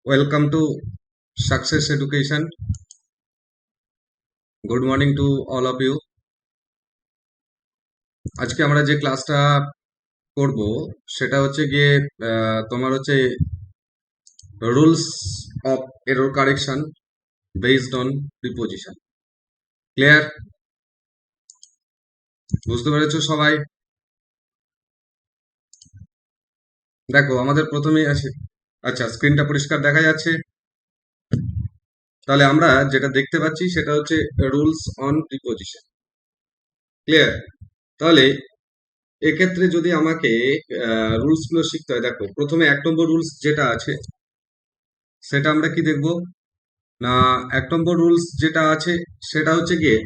Welcome to Success Education. Good morning to all of you. আজকে আমরা যে ক্লাসটা করব সেটা হচ্ছে গিয়ে তোমার হচ্ছে rules of error correction based on preposition. Clear? বুঝতে পেরেছো সবাই? দেখো আমাদের প্রথমেই আছে, আচ্ছা স্ক্রিনটা পরিষ্কার দেখা যাচ্ছে? তাহলে আমরা যেটা দেখতে পাচ্ছি সেটা হচ্ছে রুলস অন প্রিপোজিশন। ক্লিয়ার? তাহলে এক্ষেত্রে যদি আমাকে রুলস গুলো শিখতে হয়, দেখো প্রথমে 1 নম্বর রুলস যেটা আছে সেটা আমরা কি দেখব না। 1 নম্বর রুলস যেটা আছে সেটা হচ্ছে গিয়ে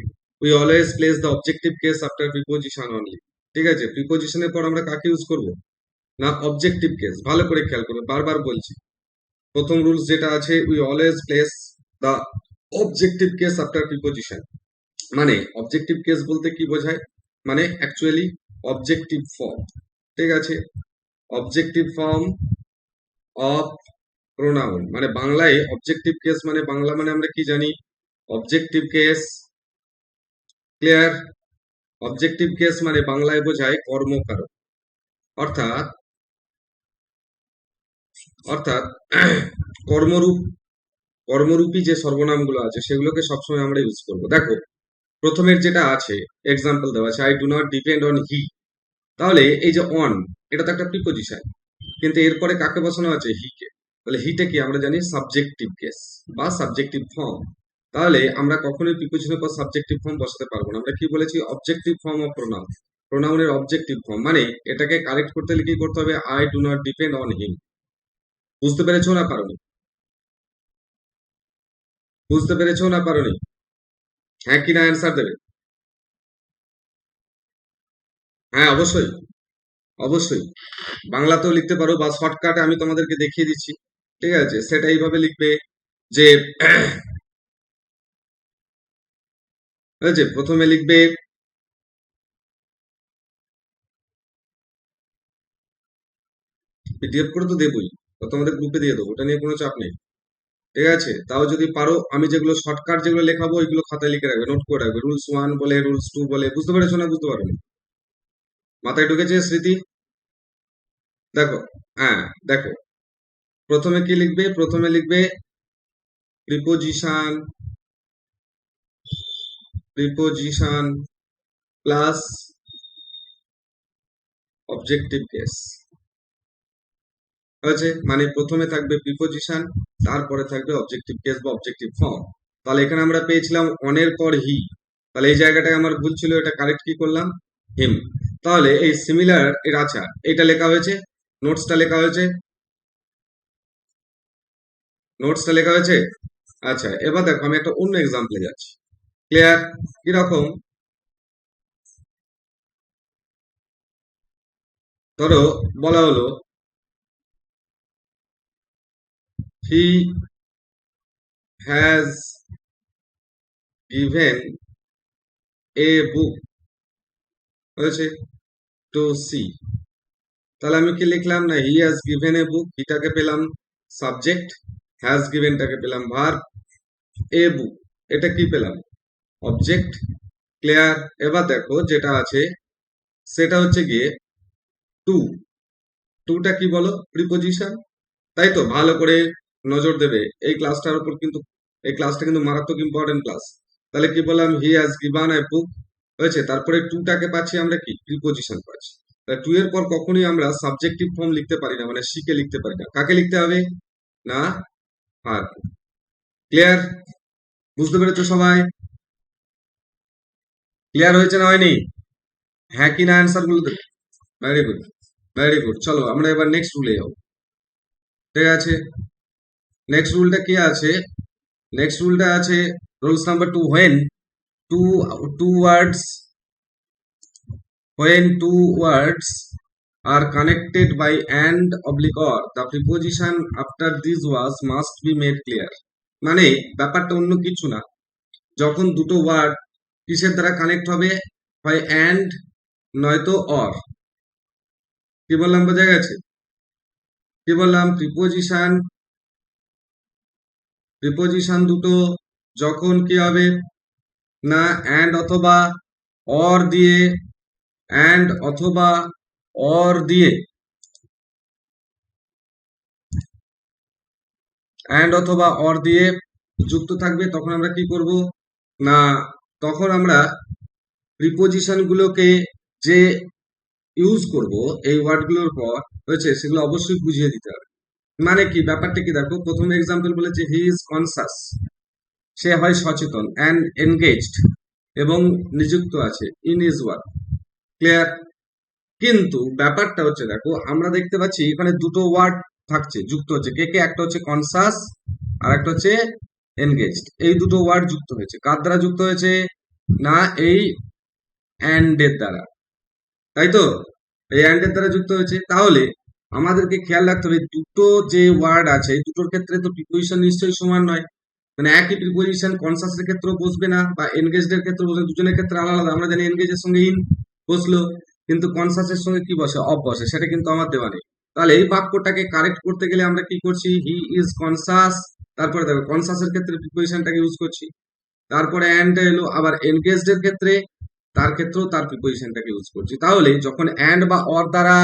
we always place the objective case after preposition only. ঠিক আছে, প্রিপোজিশনের পর আমরা কাকে ইউজ করব না অবজেক্টিভ কেস। ভালো করে খেয়াল করবে, বারবার বলছি। প্রথম রুলস যেটা আছে we always place the objective case after preposition. মানে অবজেক্টিভ কেস বলতে কি বোঝায়, মানে অ্যাকচুয়ালি অবজেক্টিভ ফর্ম। ঠিক আছে, অবজেক্টিভ ফর্ম অফ প্রোনাউন, মানে বাংলায় অবজেক্টিভ কেস মানে বাংলা মানে আমরা কি জানি, objective case. Clear? Objective case মানে বাংলায় বোঝায় কর্মকারক। অর্থাৎ অর্থাৎ কর্মরূপ, কর্মরূপী যে সর্বনামগুলো আছে সেগুলোকে সবসময় আমরা ইউজ করব। দেখো প্রথমের যেটা আছে এক্সাম্পল দেওয়া আছে, I do not depend on হি। তাহলে এই যে অন, এটা তো একটা প্রিপোজিশন, কিন্তু এরপরে কাকে বসানো আছে, হি কে। তাহলে হিটা কি আমরা জানি সাবজেক্টিভ কেস বা সাবজেক্টিভ ফর্ম। তাহলে আমরা কখনোই প্রিপোজিশনের পর সাবজেক্টিভ ফর্ম বসাতে পারবো না। আমরা কি বলেছি, অবজেক্টিভ ফর্ম অফ প্রোনাউন। প্রোনাউনের অবজেক্টিভ ফর্ম মানে এটাকে কারেক্ট করতে হলে কি করতে হবে, I do not depend on him. বুঝতে পেরেছো না পারোনি? বুঝতে পেরেছো না পারোনি? হ্যাঁ কি না অ্যান্সার দেবে? হ্যাঁ অবশ্যই, অবশ্যই। বাংলাতেও লিখতে পারো বা শর্টকাটে আমি তোমাদেরকে দেখিয়ে দিচ্ছি। ঠিক আছে, সেটা এইভাবে লিখবে যে এই যে প্রথমে লিখবে পিডিএফ করে তো দেবই, তো তোমাদের গ্রুপে দিয়ে দেবো, ওটা নিয়ে কোনো চাপ নেই। ঠিক আছে, তাও যদি পারো আমি যেগুলো শর্টকাট যেগুলো লেখাবো ওইগুলো খাতায় লিখে রাখবে, নোট করে রাখবে। রুলস 1 বলে, রুলস 2 বলে। বুঝতে পেরেছো না বুঝতে পারোনি? মাথায় ঢুকেছে স্মৃতি? দেখো, হ্যাঁ দেখো, প্রথমে কি লিখবে, প্রথমে লিখবে preposition, preposition plus objective case. হয়েছে, মানে প্রথমে থাকবে প্রিপোজিশন, তারপরে থাকবে অবজেক্টিভ কেস বা অবজেক্টিভ ফর্ম। তাহলে এখানে আমরা পেয়েছিলাম অনের পর হি, তাহলে এই জায়গাটায় আমার ভুল ছিল, এটা কারেক্ট কি করলাম, হিম। তাহলে এই সিমিলার এর, আচ্ছা এটা লেখা হয়েছে, নোটসটা লেখা হয়েছে, নোটসটা লেখা হয়েছে। আচ্ছা এবার দেখো আমি একটা অন্য এক্সাম্পলে যাচ্ছি। ক্লিয়ার? কিরকম, ধরো বলা হলো হি হ্যাজ গিভেন এ বুক, হয়েছে, টু সি। তাহলে আমি কি লিখলাম না, হি হ্যাজ গিভেন এ বুক, হিটাকে পেলাম সাবজেক্ট, হ্যাজ গিভেনটাকে পেলাম ভার্ব, এ বুক এটা কি পেলাম অবজেক্ট। ক্লিয়ার? এবার দেখো যেটা আছে সেটা হচ্ছে গিয়ে টু, টুটা কি বলো, প্রিপোজিশন। তাই তো, ভালো করে নজর দেবে এই ক্লাসটার উপর কিন্তু, এই ক্লাসটা কিন্তু মারাত্মক ইম্পর্টেন্ট ক্লাস। তাহলে কি বললাম, হি হ্যাজ গিভেন এ বুক, হয়েছে, তারপরে টুটাকে পাচ্ছি আমরা কি, প্রিপোজিশন পাচ্ছি। টু এর পর কখনোই আমরা সাবজেক্টিভ ফর্ম লিখতে পারি না, মানে শিখে লিখতে পারি না। কাকে লিখতে হবে না, আর। ক্লিয়ার? বুঝতে পেরেছো সবাই? ক্লিয়ার হয়েছে না হয়নি? হ্যাঁ কি না অ্যান্সার গুলো দেবে। Very good, very good. চলো আমরা এবার নেক্সট রুলে যাবো। ঠিক আছে, নেক্সট রুলটা কি আছে, নেক্সট রুলটা আছে rules number 2, when two, two words, when two words are connected by and oblique or, the preposition after this was must be made clear। মানে ব্যাপারটা অন্য কিছু না, যখন দুটো ওয়ার্ড কিসের দ্বারা কানেক্ট হবে, হয় and নয়তো or। কি বললাম বোঝা গেছে? কি বললাম, প্রিপোজিশন প্রিপোজিশন দুটো যখন কি হবে না অ্যান্ড অথবা অর দিয়ে অ্যান্ড অথবা অর দিয়ে অ্যান্ড অথবা অর দিয়ে যুক্ত থাকবে, তখন আমরা কি করব না তখন আমরা প্রিপোজিশন গুলোকে যে ইউজ করব এই ওয়ার্ডগুলোর পর হয়েছে সেগুলো অবশ্যই বুঝিয়ে দিতে হবে। মানে কি ব্যাপারটা কি দেখো, প্রথম এক্সাম্পল বলেছে হি ইজ কনসাস, সে হয় সচেতন, অ্যান্ড এনগেজড এবং নিযুক্ত আছে ইন ইজ ওয়ার্ক। ক্লিয়ার? কিন্তু ব্যাপারটা হচ্ছে দেখো আমরা দেখতে পাচ্ছি এখানে দুটো ওয়ার্ড থাকছে যুক্ত হচ্ছে, কে কে, একটা হচ্ছে কনসাস আর একটা হচ্ছে এনগেজড। এই দুটো ওয়ার্ড যুক্ত হয়েছে কার দ্বারা যুক্ত হয়েছে না এই অ্যান্ড এর দ্বারা, তাই তো? এই অ্যান্ড এর দ্বারা যুক্ত হয়েছে। তাহলে আমাদেরকে খেয়াল রাখতে হবে দুটো যে ওয়ার্ড আছে দুটোর ক্ষেত্রে তো প্রিপোজিশন নিশ্চয়ই সমান নয়, মানে একই প্রিপোজিশন কনসাসের ক্ষেত্রেও বসবে না বা এনগেজড এর ক্ষেত্রে বসবে, দুজনের ক্ষেত্রে আলাদা আলাদা। আমরা জানি এনগেজের সঙ্গে ইন বসলো, কিন্তু কনসাসের সঙ্গে কি বসে, অফ বসে, সেটা কিন্তু আমার দেওয়া নেই। তাহলে এই বাক্যটাকে কারেক্ট করতে গেলে আমরা কি করছি, হি ইজ কনসাস, তারপরে দেখো কনসাসের ক্ষেত্রে প্রিপোজিশনটাকে ইউজ করছি, তারপরে অ্যান্ড এলো, আবার এনগেজড এর ক্ষেত্রে তার ক্ষেত্রেও তার প্রিপোজিশনটাকে ইউজ করছি। তাহলে যখন অ্যান্ড বা অর দ্বারা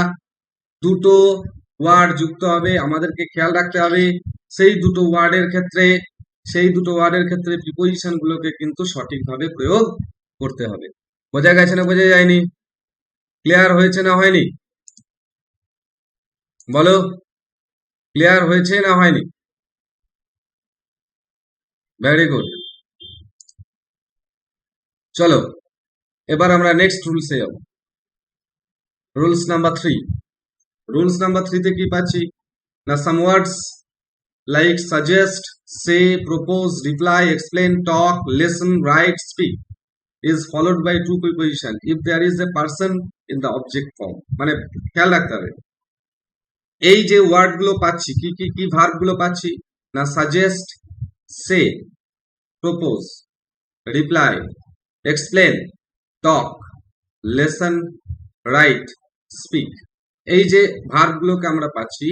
দুটো ওয়ার্ড যুক্ত হবে আমাদেরকে খেয়াল রাখতে হবে সেই দুটো ওয়ার্ডের ক্ষেত্রে প্রিপোজিশন গুলোকে কিন্তু সঠিকভাবে প্রয়োগ করতে হবে। বোঝা গেছে না বোঝা যায়নি? ক্লিয়ার হয়েছে না হয়নি বলো? ক্লিয়ার হয়েছে না হয়নি? Very good. চলো এবার আমরা নেক্সট রুলসে যাব। Rules number 3। রুলস নাম্বার 3 তে কি পাচ্ছি না সাম ওয়ার্ডস like suggest, say, propose, reply, explain, talk, listen, write, speak is followed by two preposition if there is a person in the object form। মানে খেয়াল রাখতে হবে এই যে ওয়ার্ড গুলো পাচ্ছি কি কি কি ভার্ব গুলো পাচ্ছি না সাজেস্ট, সে, প্রপোজ, রিপ্লাই, এক্সপ্লেন, টক, লেসন, রাইট, স্পিক। এই যে ভার্ব গুলোকে আমরা পাচ্ছি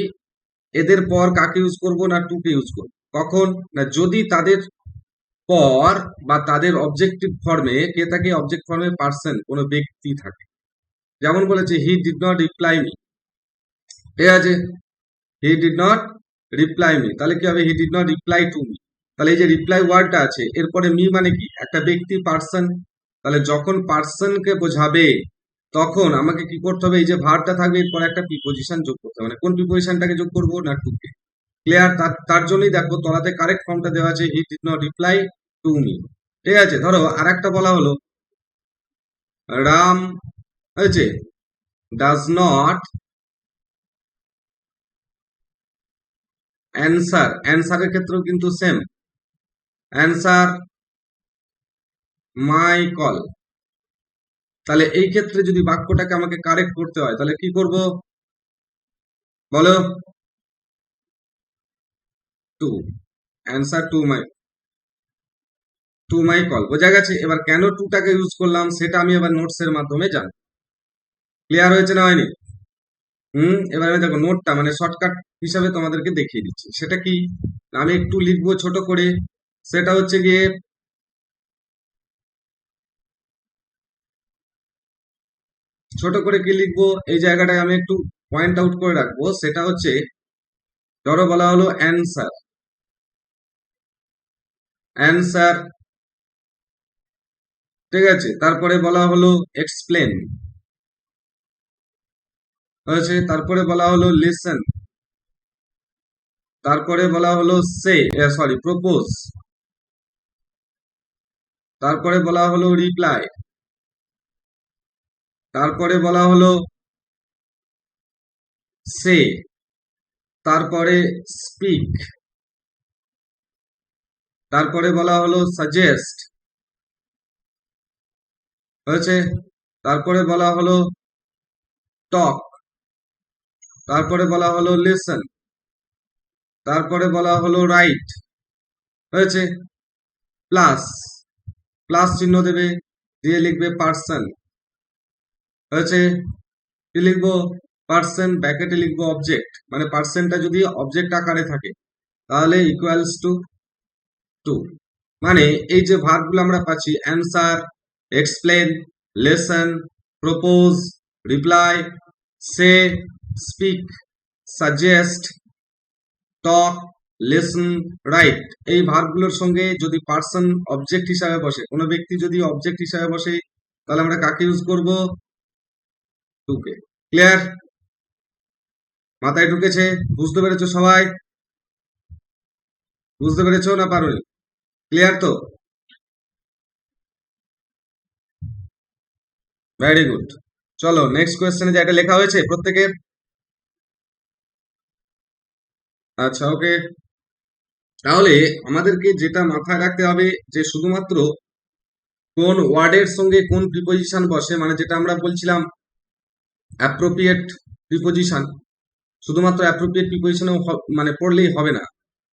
এদের পর কাকে ইউজ করব না টু কে ইউজ করব। কখন না যদি তাদের পর বা তাদের অবজেক্টিভ ফর্মে কে থাকে, অবজেক্ট ফর্মে পার্সন কোনো ব্যক্তি থাকে। যেমন বলেছে he did not reply me, ঠিক আছে, he did not reply me, তাহলে কি হবে he did not reply to me. তাহলে এই যে রিপ্লাই ওয়ার্ডটা আছে এরপরে মি মানে কি একটা ব্যক্তি, পার্সন। তাহলে যখন পার্সনকে বোঝাবে তখন আমাকে কি করতে হবে, এই যে ভার্বটা থাকবে এরপর একটা প্রিপোজিশন যোগ করতে হবে। মানে কোন প্রিপোজিশনটাকে যোগ করবো না টু কে। ক্লিয়ার? তার জন্যই দেখো তলাতে কারেক্ট ফর্মটা দেওয়া আছে he did not reply to me. ঠিক আছে, ধরো আর একটা বলা হলো রাম হয়েছে ডাজ নট অ্যান্সার। অ্যান্সারের ক্ষেত্রেও কিন্তু সেম, অ্যান্সার মাই কল। তাহলে এই ক্ষেত্রে যদি বাক্যটাকে আমাকে কারেক্ট করতে হয় তাহলে কি করব বলো? To, answer to my call. বোঝা গেছে? এবার কেন টুটাকে ইউজ করলাম সেটা আমি এবার নোটস এর মাধ্যমে জানি। ক্লিয়ার হয়েছে না হয়নি? এবার আমি দেখো নোটটা মানে শর্টকাট হিসাবে তোমাদেরকে দেখিয়ে দিচ্ছি। সেটা কি আমি একটু লিখবো ছোট করে, সেটা হচ্ছে গিয়ে ছোট করে কি লিখবো এই জায়গাটায় আমি একটু পয়েন্ট আউট করে রাখবো। সেটা হচ্ছে ধরো বলা হলো অ্যান্সার, অ্যান্সার, ঠিক আছে, তারপরে বলা হলো এক্সপ্লেন হয়েছে, তারপরে বলা হলো লিসেন, তারপরে বলা হলো সে সরি প্রপোজ, তারপরে বলা হলো রিপ্লাই, তারপরে বলা হলো সে, তারপরে স্পিক, তারপরে বলা হলো সাজেস্ট হয়েছে, তারপরে বলা হলো টক, তারপরে বলা হলো লিসেন, তারপরে বলা হলো রাইট হয়েছে, প্লাস প্লাস চিহ্ন দেবে, দিয়ে লিখবে পার্সন হয়েছে, কি লিখবো পার্সন, ব্র্যাকেটে লিখবো অবজেক্ট, মানে পার্সনটা যদি অবজেক্ট আকারে থাকে তাহলে ইকুয়ালস টু টু, মানে এই যে ভার্বগুলো আমরা পাচ্ছি answer, explain, lesson, propose, reply, say, speak, suggest, talk, listen, write, এই ভার্বগুলোর সঙ্গে যদি পার্সন অবজেক্ট হিসাবে বসে, কোনো ব্যক্তি যদি অবজেক্ট হিসাবে বসে, তাহলে আমরা কাকে ইউজ করব? টু কে। ক্লিয়ার? মাথায় ঢুকেছে? বুঝতে পেরেছো সবাই? বুঝতে পেরেছো না পারোনি? ক্লিয়ার তো? Very good. চলো নেক্সট কোয়েশ্চেনে যে এটা লেখা হয়েছে প্রত্যেকের। আচ্ছা, ওকে। তাহলে আমাদেরকে যেটা মাথায় রাখতে হবে যে শুধুমাত্র কোন ওয়ার্ডের সঙ্গে কোন প্রিপোজিশন বসে, মানে যেটা আমরা বলছিলাম অ্যাপ্রোপ্রিয়েট প্রিপোজিশন, শুধুমাত্র অ্যাপ্রোপ্রিয়েট প্রিপোজিশনে মানে পড়লেই হবে না।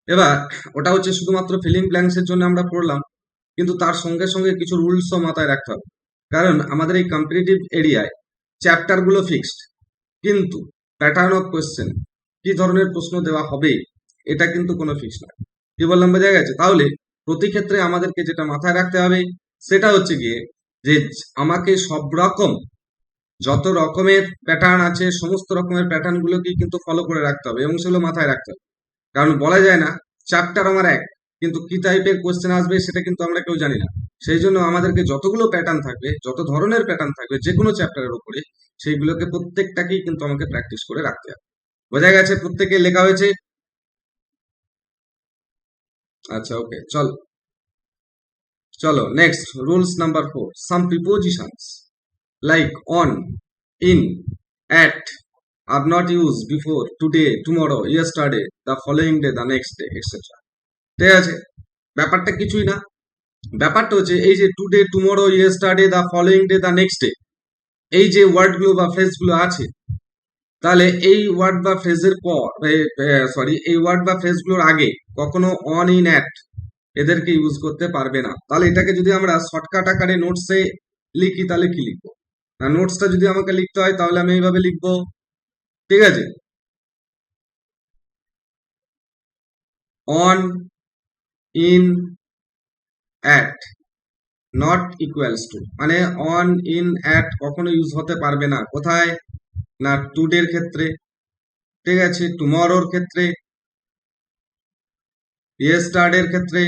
এবার ওটা হচ্ছে শুধুমাত্র ফিলিং ব্ল্যাঙ্কস এর জন্য আমরা পড়লাম, কিন্তু তার সঙ্গে সঙ্গে কিছু রুলসও মাথায় রাখতে হবে। কারণ আমাদের এই কম্পিটিটিভ এরিয়ায় চ্যাপ্টার গুলো ফিক্সড, কিন্তু প্যাটার্ন অফ কোয়েশ্চেন, কি ধরনের প্রশ্ন দেওয়া হবে, এটা কিন্তু কোনো ফিক্স নয়। কি বললাম, বোঝা গেছে? তাহলে প্রতি ক্ষেত্রে আমাদেরকে যেটা মাথায় রাখতে হবে সেটা হচ্ছে গিয়ে যে আমাকে সব রকম যত রকমের প্যাটার্ন আছে সমস্ত রকমের প্যাটার্ন গুলোকে কিন্তু ফলো করে রাখতে হবে এবং সেগুলো মাথায় রাখতে হবে। কারণ বলা যায় না চ্যাপ্টার আমার এক, কিন্তু কি টাইপের কোয়েশ্চেন আসবে সেটা কিন্তু আমরা কেউ জানি না। সেই জন্য আমাদেরকে যতগুলো প্যাটার্ন থাকবে, যত ধরনের প্যাটার্ন থাকবে যে কোনো চ্যাপ্টারের উপরে, সেইগুলোকে প্রত্যেকটাকেই কিন্তু আমাকে প্র্যাকটিস করে রাখতে হবে। বোঝা গেছে? প্রত্যেকে লেখা হয়েছে? আচ্ছা, ওকে। চলো next rules number 4, some prepositions like on, in, at are not used before, today, tomorrow, yesterday, the following day, the next day, etc. ঠিক আছে? ব্যাপারটা কিছুই না। ব্যাপারটা হচ্ছে এই যে today, tomorrow, yesterday, the following day, the next day, এই যে ওয়ার্ডগুলো বা ফ্রেজগুলো আছে, তাহলে এই ওয়ার্ড বা ফ্রেজের পর, সরি, এই ওয়ার্ড বা ফ্রেজগুলোর আগে কখনো অন, ইন, অ্যাট এদেরকে ইউজ করতে পারবে না। তাহলে এটাকে যদি আমরা শর্টকাট আকারে নোটসে লিখি তাহলে কি লিখবো? না, নোটসটা যদি আমাকে লিখতে হয় তাহলে আমি এইভাবে লিখবো। ঠিক আছে? On, in, at not equals two, মানে অন, ইন, অ্যাট কখনো ইউজ হতে পারবে না। কোথায়? না টুডের ক্ষেত্রে, ঠিক আছে, টুমরোর ক্ষেত্রে, ইয়েস্টারডের ক্ষেত্রে,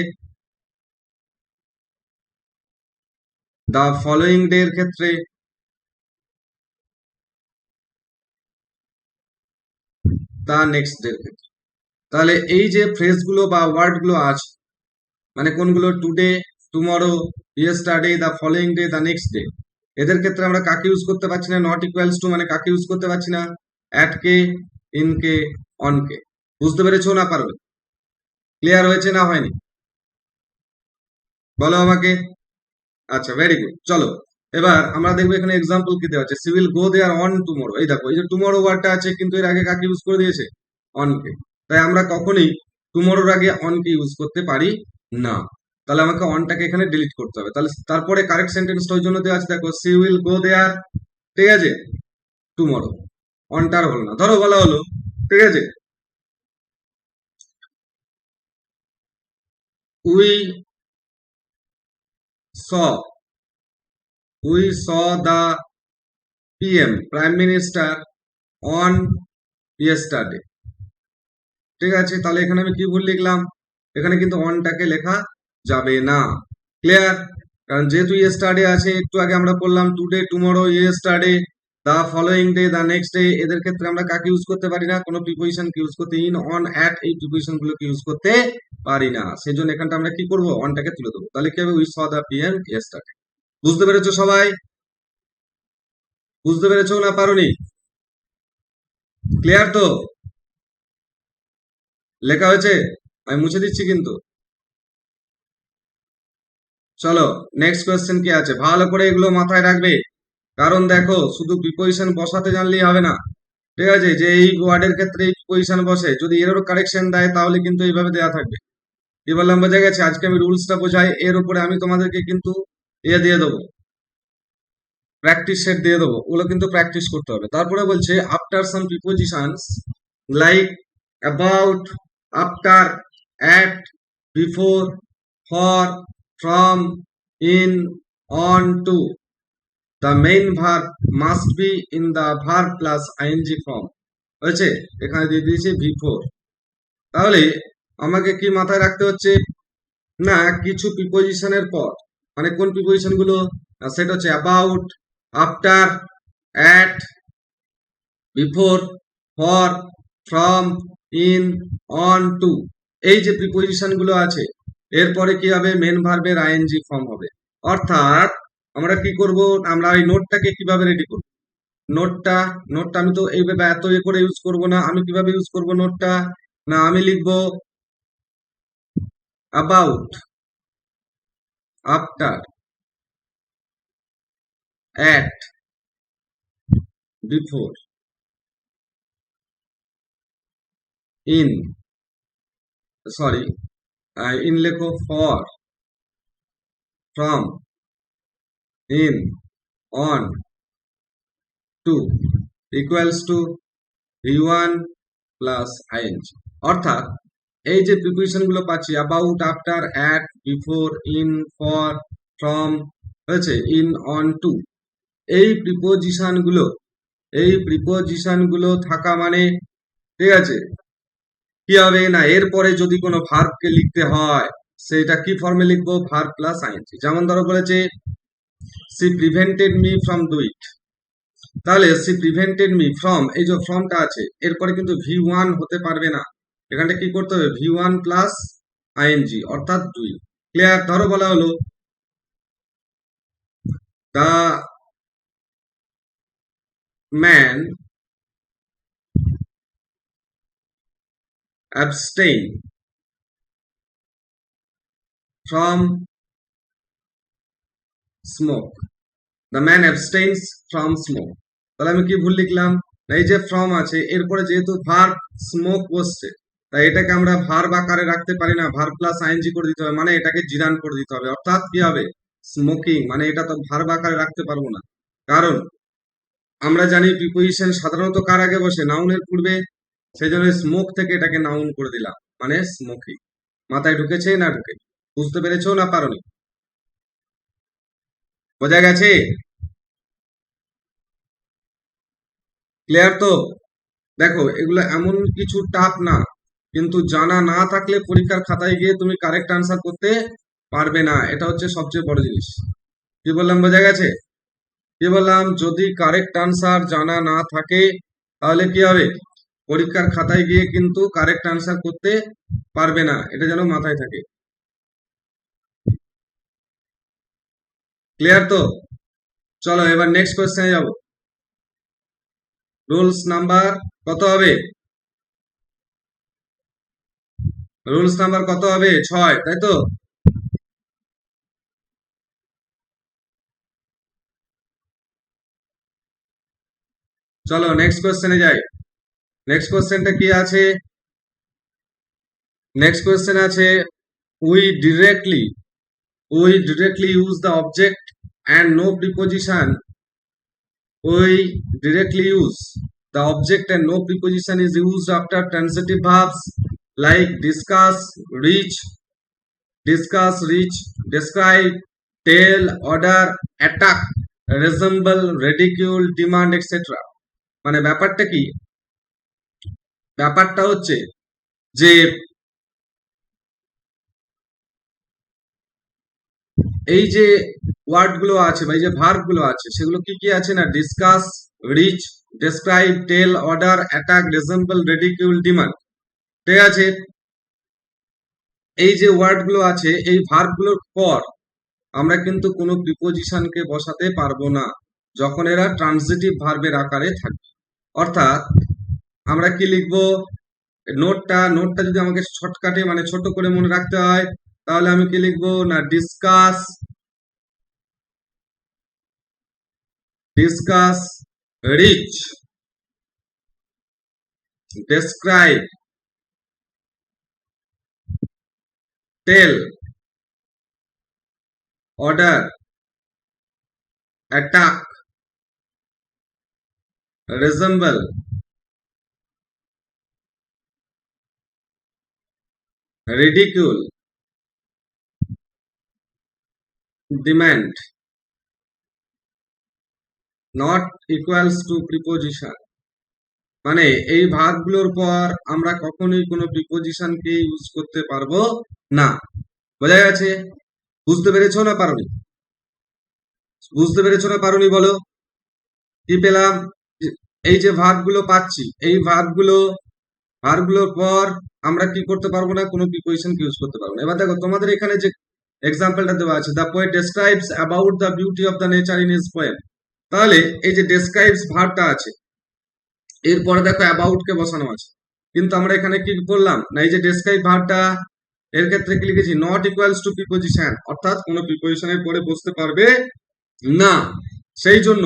দ্য ফলোইং ডে এর ক্ষেত্রে, দ্য নেক্সট ডে এর ক্ষেত্রে। তাহলে এই যে ফ্রেজগুলো বা ওয়ার্ডগুলো আছে, মানে কোনগুলো? Today, tomorrow, yesterday, the following day, the next day, এদের ক্ষেত্রে আমরা কাকে ইউজ করতে পারছি না? নট ইকুয়ালস টু, মানে কাকে ইউজ করতে পারছি না? অ্যাট কে, ইন কে, অন কে। বুঝতে পেরেছো না পারবে? ক্লিয়ার হয়েছে না হয়নি? বলো আমাকে। আচ্ছা, ভেরি গুড। চলো এবার আমরা দেখবো এখানে এক্সাম্পল কি দেওয়া আছে। She will go there on tomorrow. এই দেখো, এই যে টুমরো ওয়ার্ডটা আছে, কিন্তু এর আগে কাকে ইউজ করে দিয়েছে? অন কে। তাই আমরা কখনোই টুমরোর আগে অন কে ইউজ করতে পারি না। তাহলে আমাকে অনটাকে এখানে ডিলিট করতে হবে। তাহলে তারপরে কারেক্ট সেন্টেন্সটা ওই জন্য দেওয়া আছে, দেখো, সি উইল গো দেয়ার, ঠিক আছে, টুমরো। অনটার হলো না, ধরো বলা হলো, ঠিক আছে, we saw the PM, prime minister, on yesterday. ঠিক আছে? তাহলে এখানে আমি কি ভুল লিখলাম? এখানে কিন্তু অনটাকে লেখা যাবে না। ক্লিয়ার? কারণ যেহেতু ইয়েস্টারডে আছে, একটু আগে আমরা বললাম today, tomorrow, yesterday, the following day, the next day, এদের ক্ষেত্রে আমরা কাকে ইউজ করতে পারি না? কোনো প্রিপোজিশন কে ইউজ করতে, ইন, অন, অ্যাট, এই প্রিপোজিশন গুলোকে ইউজ করতে পারি না। সেই জন্য এখানটা আমরা কি করবো? অনটাকে তুলে দেবো। তাহলে কি হবে? We saw the PM yesterday. বুঝতে পেরেছো সবাই? বুঝতে পেরেছো না পারোনি? ক্লিয়ার তো? লেখা হয়েছে? আমি মুছে দিচ্ছি কিন্তু। চলো নেক্সট কোয়েশ্চেন কি আছে, ভালো করে এগুলো মাথায় রাখবে। কারণ দেখো, শুধু প্রিপোজিশন বসাতে জানলেই হবে না। ঠিক আছে? যে এই ওয়ার্ডের ক্ষেত্রে এই প্রিপোজিশন বসে, যদি এরও কারেকশন দেয় তাহলে কিন্তু এইভাবে দেওয়া থাকবে। কি বললাম, বোঝা গেছে? আজকে আমি রুলসটা বোঝাই, এর উপরে আমি তোমাদেরকে কিন্তু ইয়ে দিয়ে দেবো, প্র্যাকটিস সেট দিয়ে দেবো। ওগুলো কিন্তু প্র্যাকটিস করতে হবে। তারপরে বলছে after some prepositions like about, after, at, before, for, from, in, on, to. The main verb must be in the verb plus ing form. হয়েছে, এখানে দিয়ে দিয়েছি V4। তাহলে আমাকে কি মাথায় রাখতে হচ্ছে না, কিছু প্রিপোজিশনের পর, মানে কোন প্রিপোজিশন গুলো, সেটা হচ্ছে about, after, at, before, for, from, in, on, to. এই যে প্রিপোজিশন গুলো আছে, এরপরে কি হবে, মেন ভার্বের আইএনজি ফর্ম হবে। অর্থাৎ আমরা কি করব, আমরা এই নোটটাকে কিভাবে রেডি করব, নোটটা নোটটা আমি তো এইভাবে এত করে ইউজ করব না। আমি কিভাবে ইউজ করব নোটটা, না আমি লিখবো about, after, at, before, in, sorry, in লেখো for, from, in, on, to, equals to V1 plus ING. অর্থাৎ এই যে প্রিপোজিশন গুলো পাচ্ছি, about, after, at, before, in, for, from, হয়েছে, ইন, অন, টু, এই প্রিপোজিশন গুলো থাকা মানে, ঠিক আছে, কি হবে না, এরপরে যদি কোনো ভার্বকে লিখতে হয় সেটা কি ফর্মে লিখবো, ভার্ব প্লাস আইএনজি। যেমন ধরো বলেছে she prevented me from doing, তাহলে সি প্রিভেন্টেড মি ফ্রম, এই যে ফ্রমটা আছে এরপরে কিন্তু V1 হতে পারবে না, এখানটা কি করতে হবে, V1 প্লাস আইএনজি, অর্থাৎ ডুইং। ক্লিয়ার? ধরো বলা হলো the man abstain from smoke, the man abstains from smoke. তাহলে আমি কি ভুল লিখলাম, এই যে ফ্রম আছে এরপরে যেহেতু ভার্ব স্মোক বসছে, তাই এটাকে আমরা ভার্ব আকারে রাখতে পারি না, ভার্ব প্লাস আইএনজি করে দিতে হবে, মানে এটাকে জিরান করে দিতে হবে। অর্থাৎ কি হবে, স্মোকিং, মানে এটা তো ভার্ব আকারে রাখতে পারবো না, কারণ আমরা জানি প্রিপোজিশন সাধারণত কার আগে বসে, নাউনের পূর্বে। সেই জন্য স্মোক থেকে এটাকে নাউন করে দিলাম, মানে স্মোকিং। মাথায় ঢুকেছে না ঢুকে, বুঝতে পেরেছো না পারোনি? বোঝা গেছে? ক্লিয়ার তো? দেখো এগুলো এমন কিছু টাফ না, কিন্তু জানা না থাকলে পরীক্ষার খাতায় গিয়ে তুমি কারেক্ট আনসার করতে পারবে না, এটা হচ্ছে সবচেয়ে বড় জিনিস। কি বললাম, বোঝা গেছে? কি বললাম, যদি কারেক্ট আনসার জানা না থাকে তাহলে কি হবে, পরীক্ষার খাতায় গিয়ে কিন্তু কারেক্ট আনসার করতে পারবে না, এটা যেন মাথায় থাকে। ক্লিয়ার তো? চলো এবার নেক্সট কোয়েশ্চেনে যাব। রুলস নাম্বার কত হবে, রুলস নাম্বার কত হবে, 6, তাই তো? চলো নেক্সট কোয়েশ্চেনে যাই। নেক্সট কোয়েশ্চেনটা কি আছে, নেক্সট কোয়েশ্চেন আছে, we directly we directly use the object and no preposition, we directly use the object and no preposition is used after transitive verbs like discuss, reach, describe, tell, order, attack, resemble, ridicule, demand, etc. মানে ব্যাপারটা কি, ব্যাপারটা হচ্ছে যে এই যে word গুলো আছে বা এই যে ভার্ব গুলো আছে সেগুলো কি কি আছে না, discuss, reach, describe, tell, order, attack, resemble, ridicule, demand. ঠিক আছে, এই যে ওয়ার্ড গুলো আছে এই ভার্ব গুলোর পর আমরা কিন্তু কোনো প্রিপোজিশনকে বসাতে পারবো না যখন এরা ট্রানজিটিভ ভার্বের আকারে থাকবে। অর্থাৎ আমরা কি লিখবো, নোটটা যদি আমাকে শর্টকাটে মানে ছোট করে মনে রাখতে হয় তাহলে আমি কি লিখবো না, discuss, reach, describe, tell, order, attack, resemble, ridicule, demand not equals to preposition, মানে এই ভার্বগুলোর পর আমরা কখনোই কোনো প্রিপোজিশনকে ইউজ করতে পারবো না। বোঝা গেছে? বুঝতে পেরেছো না পারোনি? বুঝতে পেরেছো না পারোনি বলো? কি পেলাম? এই যে ভার্বগুলো পাচ্ছি, এই ভার্বগুলোর পর আমরা কি করতে পারবো না, কোনো প্রিপোজিশন ইউজ করতে পারবো না। এবার দেখো তোমাদের এখানে যে এক্সাম্পলটা দেওয়া আছে, the poet describes about the beauty of the nature in his poem. তাহলে এই যে ডেসক্রাইবস ভার্বটা আছে, এরপরে দেখো অ্যাবাউট কে বসানো আছে, কিন্তু আমরা এখানে কি করলাম না, এই যে ডেসক্রাইব ভার্বটা এর ক্ষেত্রে কি লিখেছি, নট ইকুয়ালস টু প্রিপোজিশন, অর্থাৎ কোনো প্রিপোজিশনের পরে বসতে পারবে না। সেই জন্য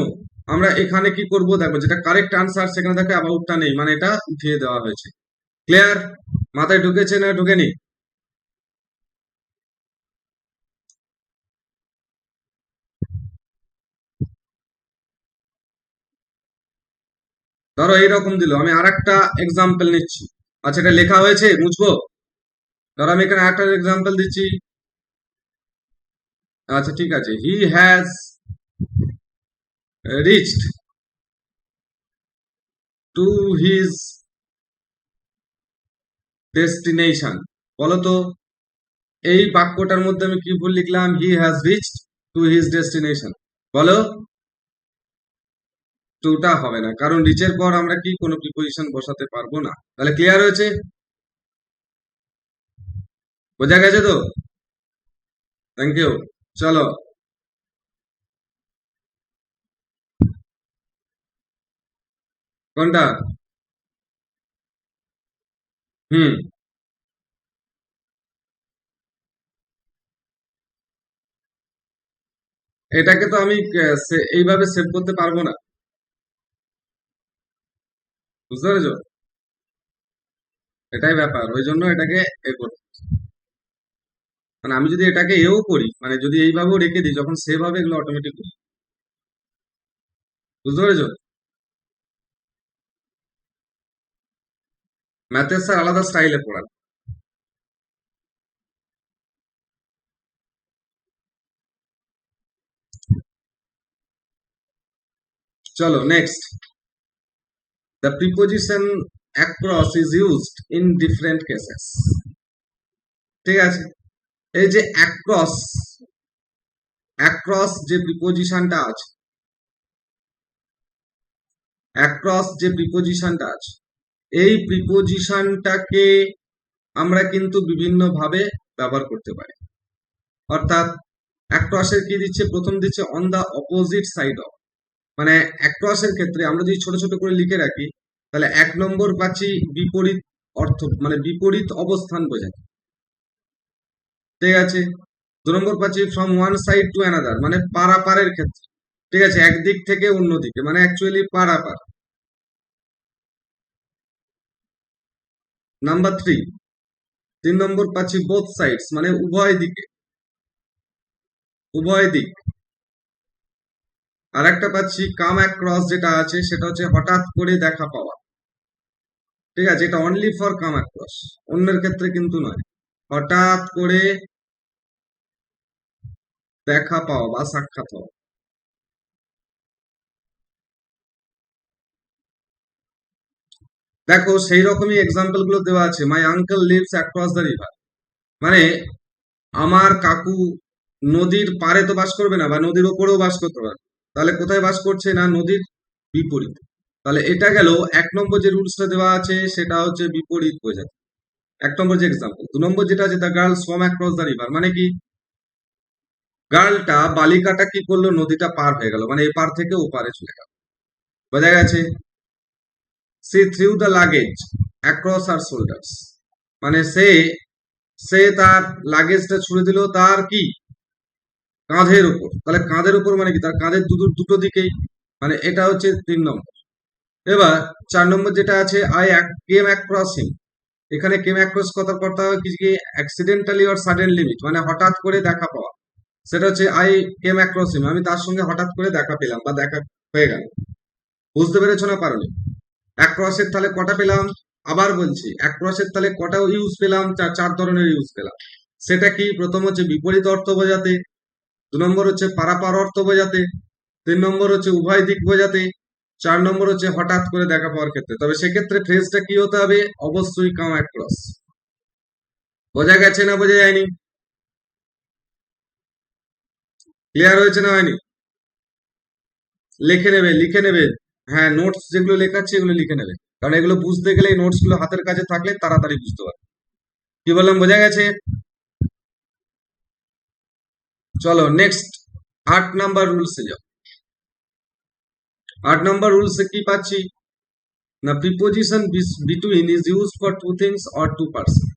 আমরা এখানে কি করব, দেখো যেটা কারেক্ট আনসার সেখানে দেখো অ্যাবাউটটা নেই, মানে এটা উঠিয়ে দেওয়া হয়েছে। ক্লিয়ার? মাথায় ঢুকেছে না ঢুকেনি? ধরো এইরকম দিল, আমি আর একটা এক্সাম্পল নিচ্ছি। আচ্ছা, এটা লেখা হয়েছে, মুছবো? ধরো আমি এখানে একটা এক্সাম্পল দিচ্ছি। আচ্ছা ঠিক আছে, he has reached to his destination. বলো তো এই বাক্যটার মধ্যে আমি কি ভুল লিখলাম, he has reached to his destination. বলো, টুটা হবে না, কারণ রিচের পর আমরা কি কোনো প্রিপোজিশন বসাতে পারবো না। তাহলে ক্লিয়ার হয়েছে? বোঝা গেছে তো? Thank you. চলো, কোনটা? হুম, এটাকে তো আমি এইভাবে সেভ করতে পারবো না, বুঝতে পেরেছো? এটাই ব্যাপার, ওই জন্য এটাকে এ করি। মানে আমি যদি এটাকে এও করি, মানে যদি এইভাবেও রেখে দিই, যখন সেভ হবে এগুলো অটোমেটিক, বুঝতে পেরেছো? ম্যাথের স্যার আলাদা স্টাইলে পড়ান। চলো next, the preposition across is used in different cases. ঠিক আছে, এই যে অ্যাক্রস, অ্যাক্রস যে প্রিপোজিশনটা আছে, অ্যাক্রস যে প্রিপোজিশনটা আছে, এই প্রিপোজিশনটাকে আমরা কিন্তু বিভিন্ন ভাবে ব্যবহার করতে পারি। অর্থাৎ অ্যাক্রসের কি দিচ্ছে, প্রথম দিচ্ছে on the opposite side of, মানে অ্যাক্রসের ক্ষেত্রে আমরা যদি ছোট ছোট করে লিখে রাখি, তাহলে 1 নম্বর পাচ্ছি বিপরীত অর্থ, মানে বিপরীত অবস্থান বোঝায়। ঠিক আছে, 2 নম্বর পাচ্ছি from one side to another, মানে পারাপারের ক্ষেত্রে। ঠিক আছে, একদিক থেকে অন্যদিকে, মানে অ্যাকচুয়ালি পারাপার। নাম্বার 3, 3 নম্বর পাচ্ছি বোথ সাইডস, মানে উভয় দিকে, উভয় দিক। আর একটা পাচ্ছি কাম অ্যাক্রস, যেটা আছে সেটা হচ্ছে হঠাৎ করে দেখা পাওয়া। ঠিক আছে, এটা অনলি ফর কাম অ্যাক্রস, অন্যের ক্ষেত্রে কিন্তু নয়। হঠাৎ করে দেখা পাওয়া বা সাক্ষাৎ হওয়া। দেখো সেই রকমই এক্সাম্পল গুলো দেওয়া আছে, my uncle leaves across the river, মানে আমার কাকু নদীর পাড়ে তো বাস করবে না, বা নদীর ওপরেও বাস করতে পারে। তাহলে কোথায় বাস করছে না, নদীর বিপরীত। তাহলে এটা গেল 1 নম্বর যে রুলসটা দেওয়া আছে, সেটা হচ্ছে বিপরীত বোঝায়। 1 নম্বর যে এক্সাম্পল। 2 নম্বর যেটা আছে, the girl swamp across the river, মানে কি গার্লটা, বালিকাটা কি করলো, নদীটা পার হয়ে গেল, মানে এপার থেকে ওপারে চলে গেল। বোঝা গেছে? She threw the luggage across our shoulders, মানে সে তার লাগেজটা ছুড়ে দিল তার কি কাঁধের উপর। তাহলে কাঁধের উপর মানে কি, তার কাঁধের দুটো দুটো দিকেই, মানে এটা হচ্ছে 3 নম্বর। এবার 4 নম্বর যেটা আছে, আই কেম অ্যাক্রস হিম, এখানে কেম অ্যাক্রস কথা কথা হয় কি, অ্যাক্সিডেন্টালি অর সাডেনলি মিট, মানে হঠাৎ করে দেখা পাওয়া। সেটা হচ্ছে আই কেম অ্যাক্রস হিম, আমি তার সঙ্গে হঠাৎ করে দেখা পেলাম বা দেখা হয়ে গেল। বুঝতে পেরেছো না পারোনি? অ্যাক্রসের তাহলে কটা পেলাম, আবার বলছি, অ্যাক্রসের তাহলে কটা ইউজ পেলাম, চার ধরনের ইউজ পেলাম। সেটা কি, প্রথম হচ্ছে বিপরীত অর্থ বোঝাতে, নম্বর হচ্ছে পারাপার অর্থ বোঝাতে, 3 নম্বর হচ্ছে উভয় দিক বোঝাতে, 4 নম্বর হচ্ছে হঠাৎ করে দেখা পাওয়ার ক্ষেত্রে। তবে সেক্ষেত্রে ফ্রেজটা কি হতে হবে? অবশ্যই কাম অ্যাক্রস। বোঝা গেছে না বোঝা যায়নি? ক্লিয়ার হয়েছে না হয়নি? লিখে নেবে, লিখে নেবে। হ্যাঁ, নোটস যেগুলো লেখাচ্ছি এগুলো লিখে নেবে, কারণ এগুলো বুঝতে গেলে এই নোটস গুলো হাতের কাছে থাকলে তাড়াতাড়ি বুঝতে পারবে। কি বললাম বোঝা গেছে? চলো নেক্সট 8 নাম্বার রুলসে যাও। 8 নাম্বার রুলসে কি পাচ্ছি না, preposition between is used for two things or two person.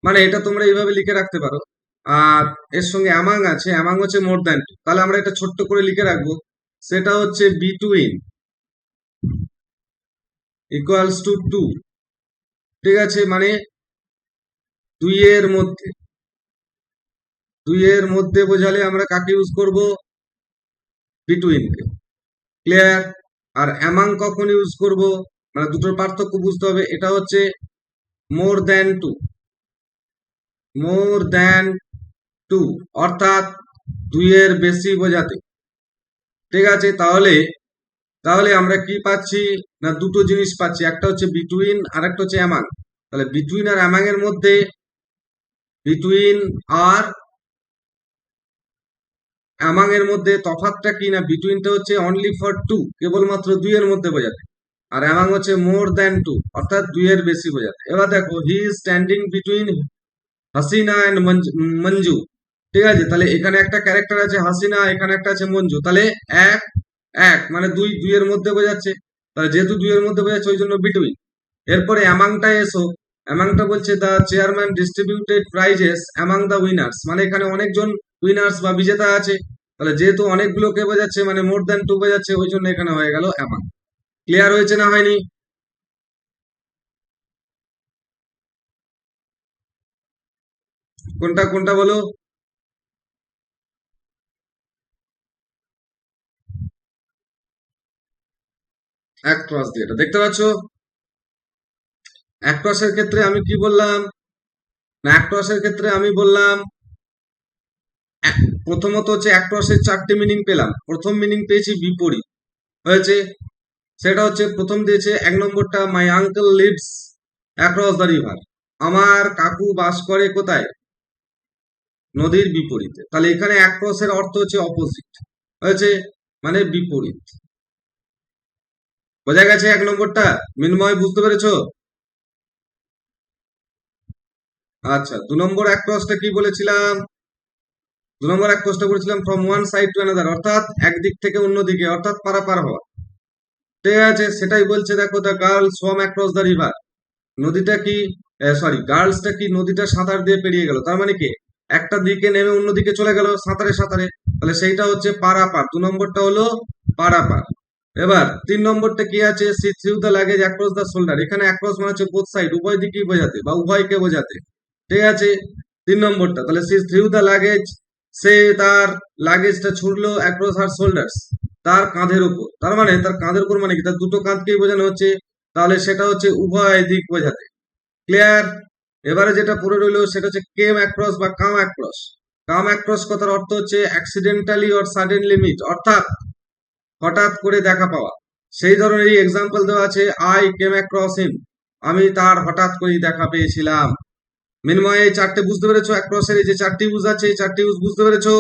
মানে এটা তোমরা এইভাবে লিখে রাখতে পারো। আর এর সঙ্গে অ্যামাং আছে, অ্যামাং হচ্ছে মোর দ্যান টু, তাহলে আমরা এটা ছোট্ট করে লিখে রাখবো, সেটা হচ্ছে বিটুইন ইকুয়ালস টু টু। ঠিক আছে, মানে দুইয়ের মধ্যে, দুইয়ের মধ্যে বোঝালে আমরা কাকে ইউজ করব? বিটুইনকে। ক্লিয়ার? আর অ্যামাং কখন ইউজ করব? মানে দুটোর পার্থক্য বুঝতে হবে। এটা হচ্ছে more than two, more than two অর্থাৎ দুইয়ের বেশি বোঝাতে। ঠিক আছে, তাহলে তাহলে আমরা কি পাচ্ছি না, দুটো জিনিস পাচ্ছি, একটা হচ্ছে বিটুইন আর একটা হচ্ছে অ্যামাং। তাহলে বিটুইন আর অ্যামাং এর মধ্যে, বিটুইন আর অ্যামাং এর মধ্যে তফাৎটা কি না, বিটুইনটা হচ্ছে অনলি ফর টু, কেবলমাত্র দুইয়ের মধ্যে বোঝাতে, আর অ্যামাং হচ্ছে মোর দ্যান টু অর্থাৎ দুইয়ের বেশি বোঝাতে। এবার দেখো, he is standing between Hasina and Manju. ঠিক আছে, তাহলে এখানে একটা ক্যারেক্টার আছে হাসিনা, এখানে একটা আছে মঞ্জু, তাহলে এক এক মানে দুই, দুইয়ের মধ্যে বোঝাচ্ছে। তাহলে যেহেতু দুইয়ের মধ্যে বোঝাচ্ছে ওই জন্য বিটুইন। এরপরে অ্যামাংটা এসো, অ্যামাংটা বলছে the chairman distributed prices among the winners, মানে এখানে অনেকজন উইনার্স বা বিজেতা আছে। তাহলে যেহেতু অনেকগুলোকে বোঝাচ্ছে মানে মোর দ্যান টু বোঝাচ্ছে, ওই জন্য এখানে হয়ে গেল অ্যামাং। ক্লিয়ার হয়েছে না হয়নি? কোনটা কোনটা বলো? অ্যাক্রস দিয়ে, এটা দেখতে পাচ্ছ? অ্যাক্রসের ক্ষেত্রে আমি কি বললাম না, অ্যাক্রসের ক্ষেত্রে আমি বললাম প্রথমত হচ্ছে অ্যাক্রসের 4টে মিনিং পেলাম। প্রথম মিনিং পেয়েছি বিপরীত হয়েছে, সেটা হচ্ছে প্রথম দিয়েছে 1 নম্বরটা, my uncle leaves across the river, আমার কাকু বাস করে কোথায়? নদীর বিপরীতে। তাহলে এখানে অ্যাক্রসের অর্থ হচ্ছে অপোজিট হয়েছে, মানে বিপরীত। বোঝা গেছে 1 নম্বরটা? মিনময় বুঝতে পেরেছো? আচ্ছা, 2 নম্বর অ্যাক্রসটা কি বলেছিলাম? 2 নম্বর অ্যাক্রসটা বলেছিলাম from one side to another, অর্থাৎ একদিক থেকে অন্যদিকে, অর্থাৎ পারাপার হওয়া। ঠিক আছে, সেটাই বলছে। দেখো, the girl swamp across the river, নদীটা কি, সরি, গার্লসটা কি নদীটা সাঁতার দিয়ে পেরিয়ে গেল, তার মানে কি একটা দিকে নেমে অন্যদিকে চলে গেল সাঁতারে সাঁতারে, তাহলে সেইটা হচ্ছে পারাপার। 2 নম্বরটা হলো পারাপার। এবার 3 নম্বরটা কি আছে, she threw the luggage across the shoulder, এখানে অ্যাক্রস মানে হচ্ছে বোথ সাইড, উভয় দিকেই বোঝাতে বা উভয়কে বোঝাতে। ঠিক আছে, 3 নম্বরটা, তাহলে সি থ্রিউ দ্য লাগেজ, সে তার লাগেজটা ছুড়লো অ্যাক্রস হার শোল্ডার্স, তার কাঁধের উপর, তার মানে তার কাঁধের উপর মানে কি, তার দুটো কাঁধকেই বোঝানো হচ্ছে, তাহলে সেটা হচ্ছে উভয় দিক বোঝাতে। ক্লিয়ার? এবারে যেটা পড়ে রইলো সেটা হচ্ছে কেম অ্যাক্রস বা কাম অ্যাক্রস। কাম অ্যাক্রস কথার অর্থ হচ্ছে অ্যাক্সিডেন্টালি অর সাডেনলি মিট, অর্থাৎ হঠাৎ করে দেখা পাওয়া। সেই ধরনেরই এক্সাম্পল দেওয়া আছে, আই কেম অ্যাক্রস হিম, আমি তার হঠাৎ করেই দেখা পেয়েছিলাম। মিনময় এই 4টে বুঝতে পেরেছো? অ্যাক্রসের এই যে 4টি ইউজ আছে, এই 4টি ইউজ বুঝতে পেরেছো?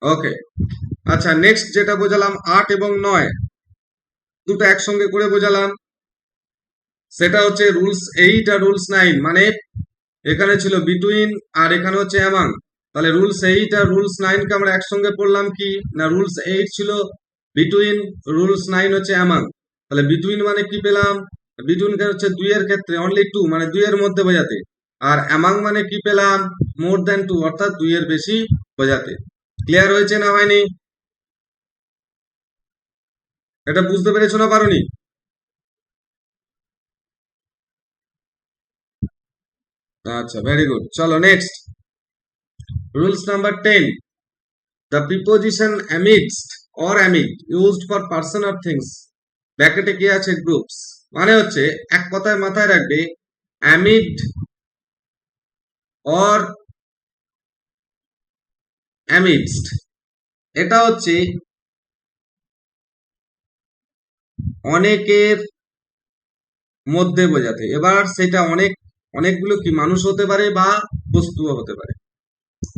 ওকে, আচ্ছা, নেক্সট যেটা বোঝালাম 8 এবং 9, দুটো একসঙ্গে করে বোঝালাম, সেটা হচ্ছে রুলস 8 আর রুলস 9। মানে এখানে ছিল বিটুইন আর এখানে হচ্ছে অ্যামাং, তাহলে রুলস 8 আর রুলস 9 কে আমরা একসঙ্গে পড়লাম কি না, রুলস 8 ছিল বিটুইন, রুলস 9 হচ্ছে অ্যামাং। তাহলে বিটুইন মানে কি পেলাম, বিটুইন হচ্ছে দুইয়ের ক্ষেত্রে অনলি টু, মানে দুইয়ের মধ্যে বোঝাতে, আর অ্যামাং মানে কি পেলাম, মোর দ্যান টু অর্থাৎ দুইয়ের বেশি বোঝাতে। ক্লিয়ার হয়েছে না হয়নি? এটা বুঝতে পেরেছো না পারোনি? আচ্ছা, ভেরি গুড। চলো next, rules number 10, the preposition amidst or amid used for person or things, ব্র্যাকেটে কি আছে, গ্রুপস, মানে হচ্ছে এক কথায় মাথায় রাখবে, amid or অ্যামিডস্ট, এটা হচ্ছে অনেকের মধ্যে বোঝাতে। এবার সেটা অনেকগুলো কি মানুষ হতে পারে বা বস্তুও হতে পারে।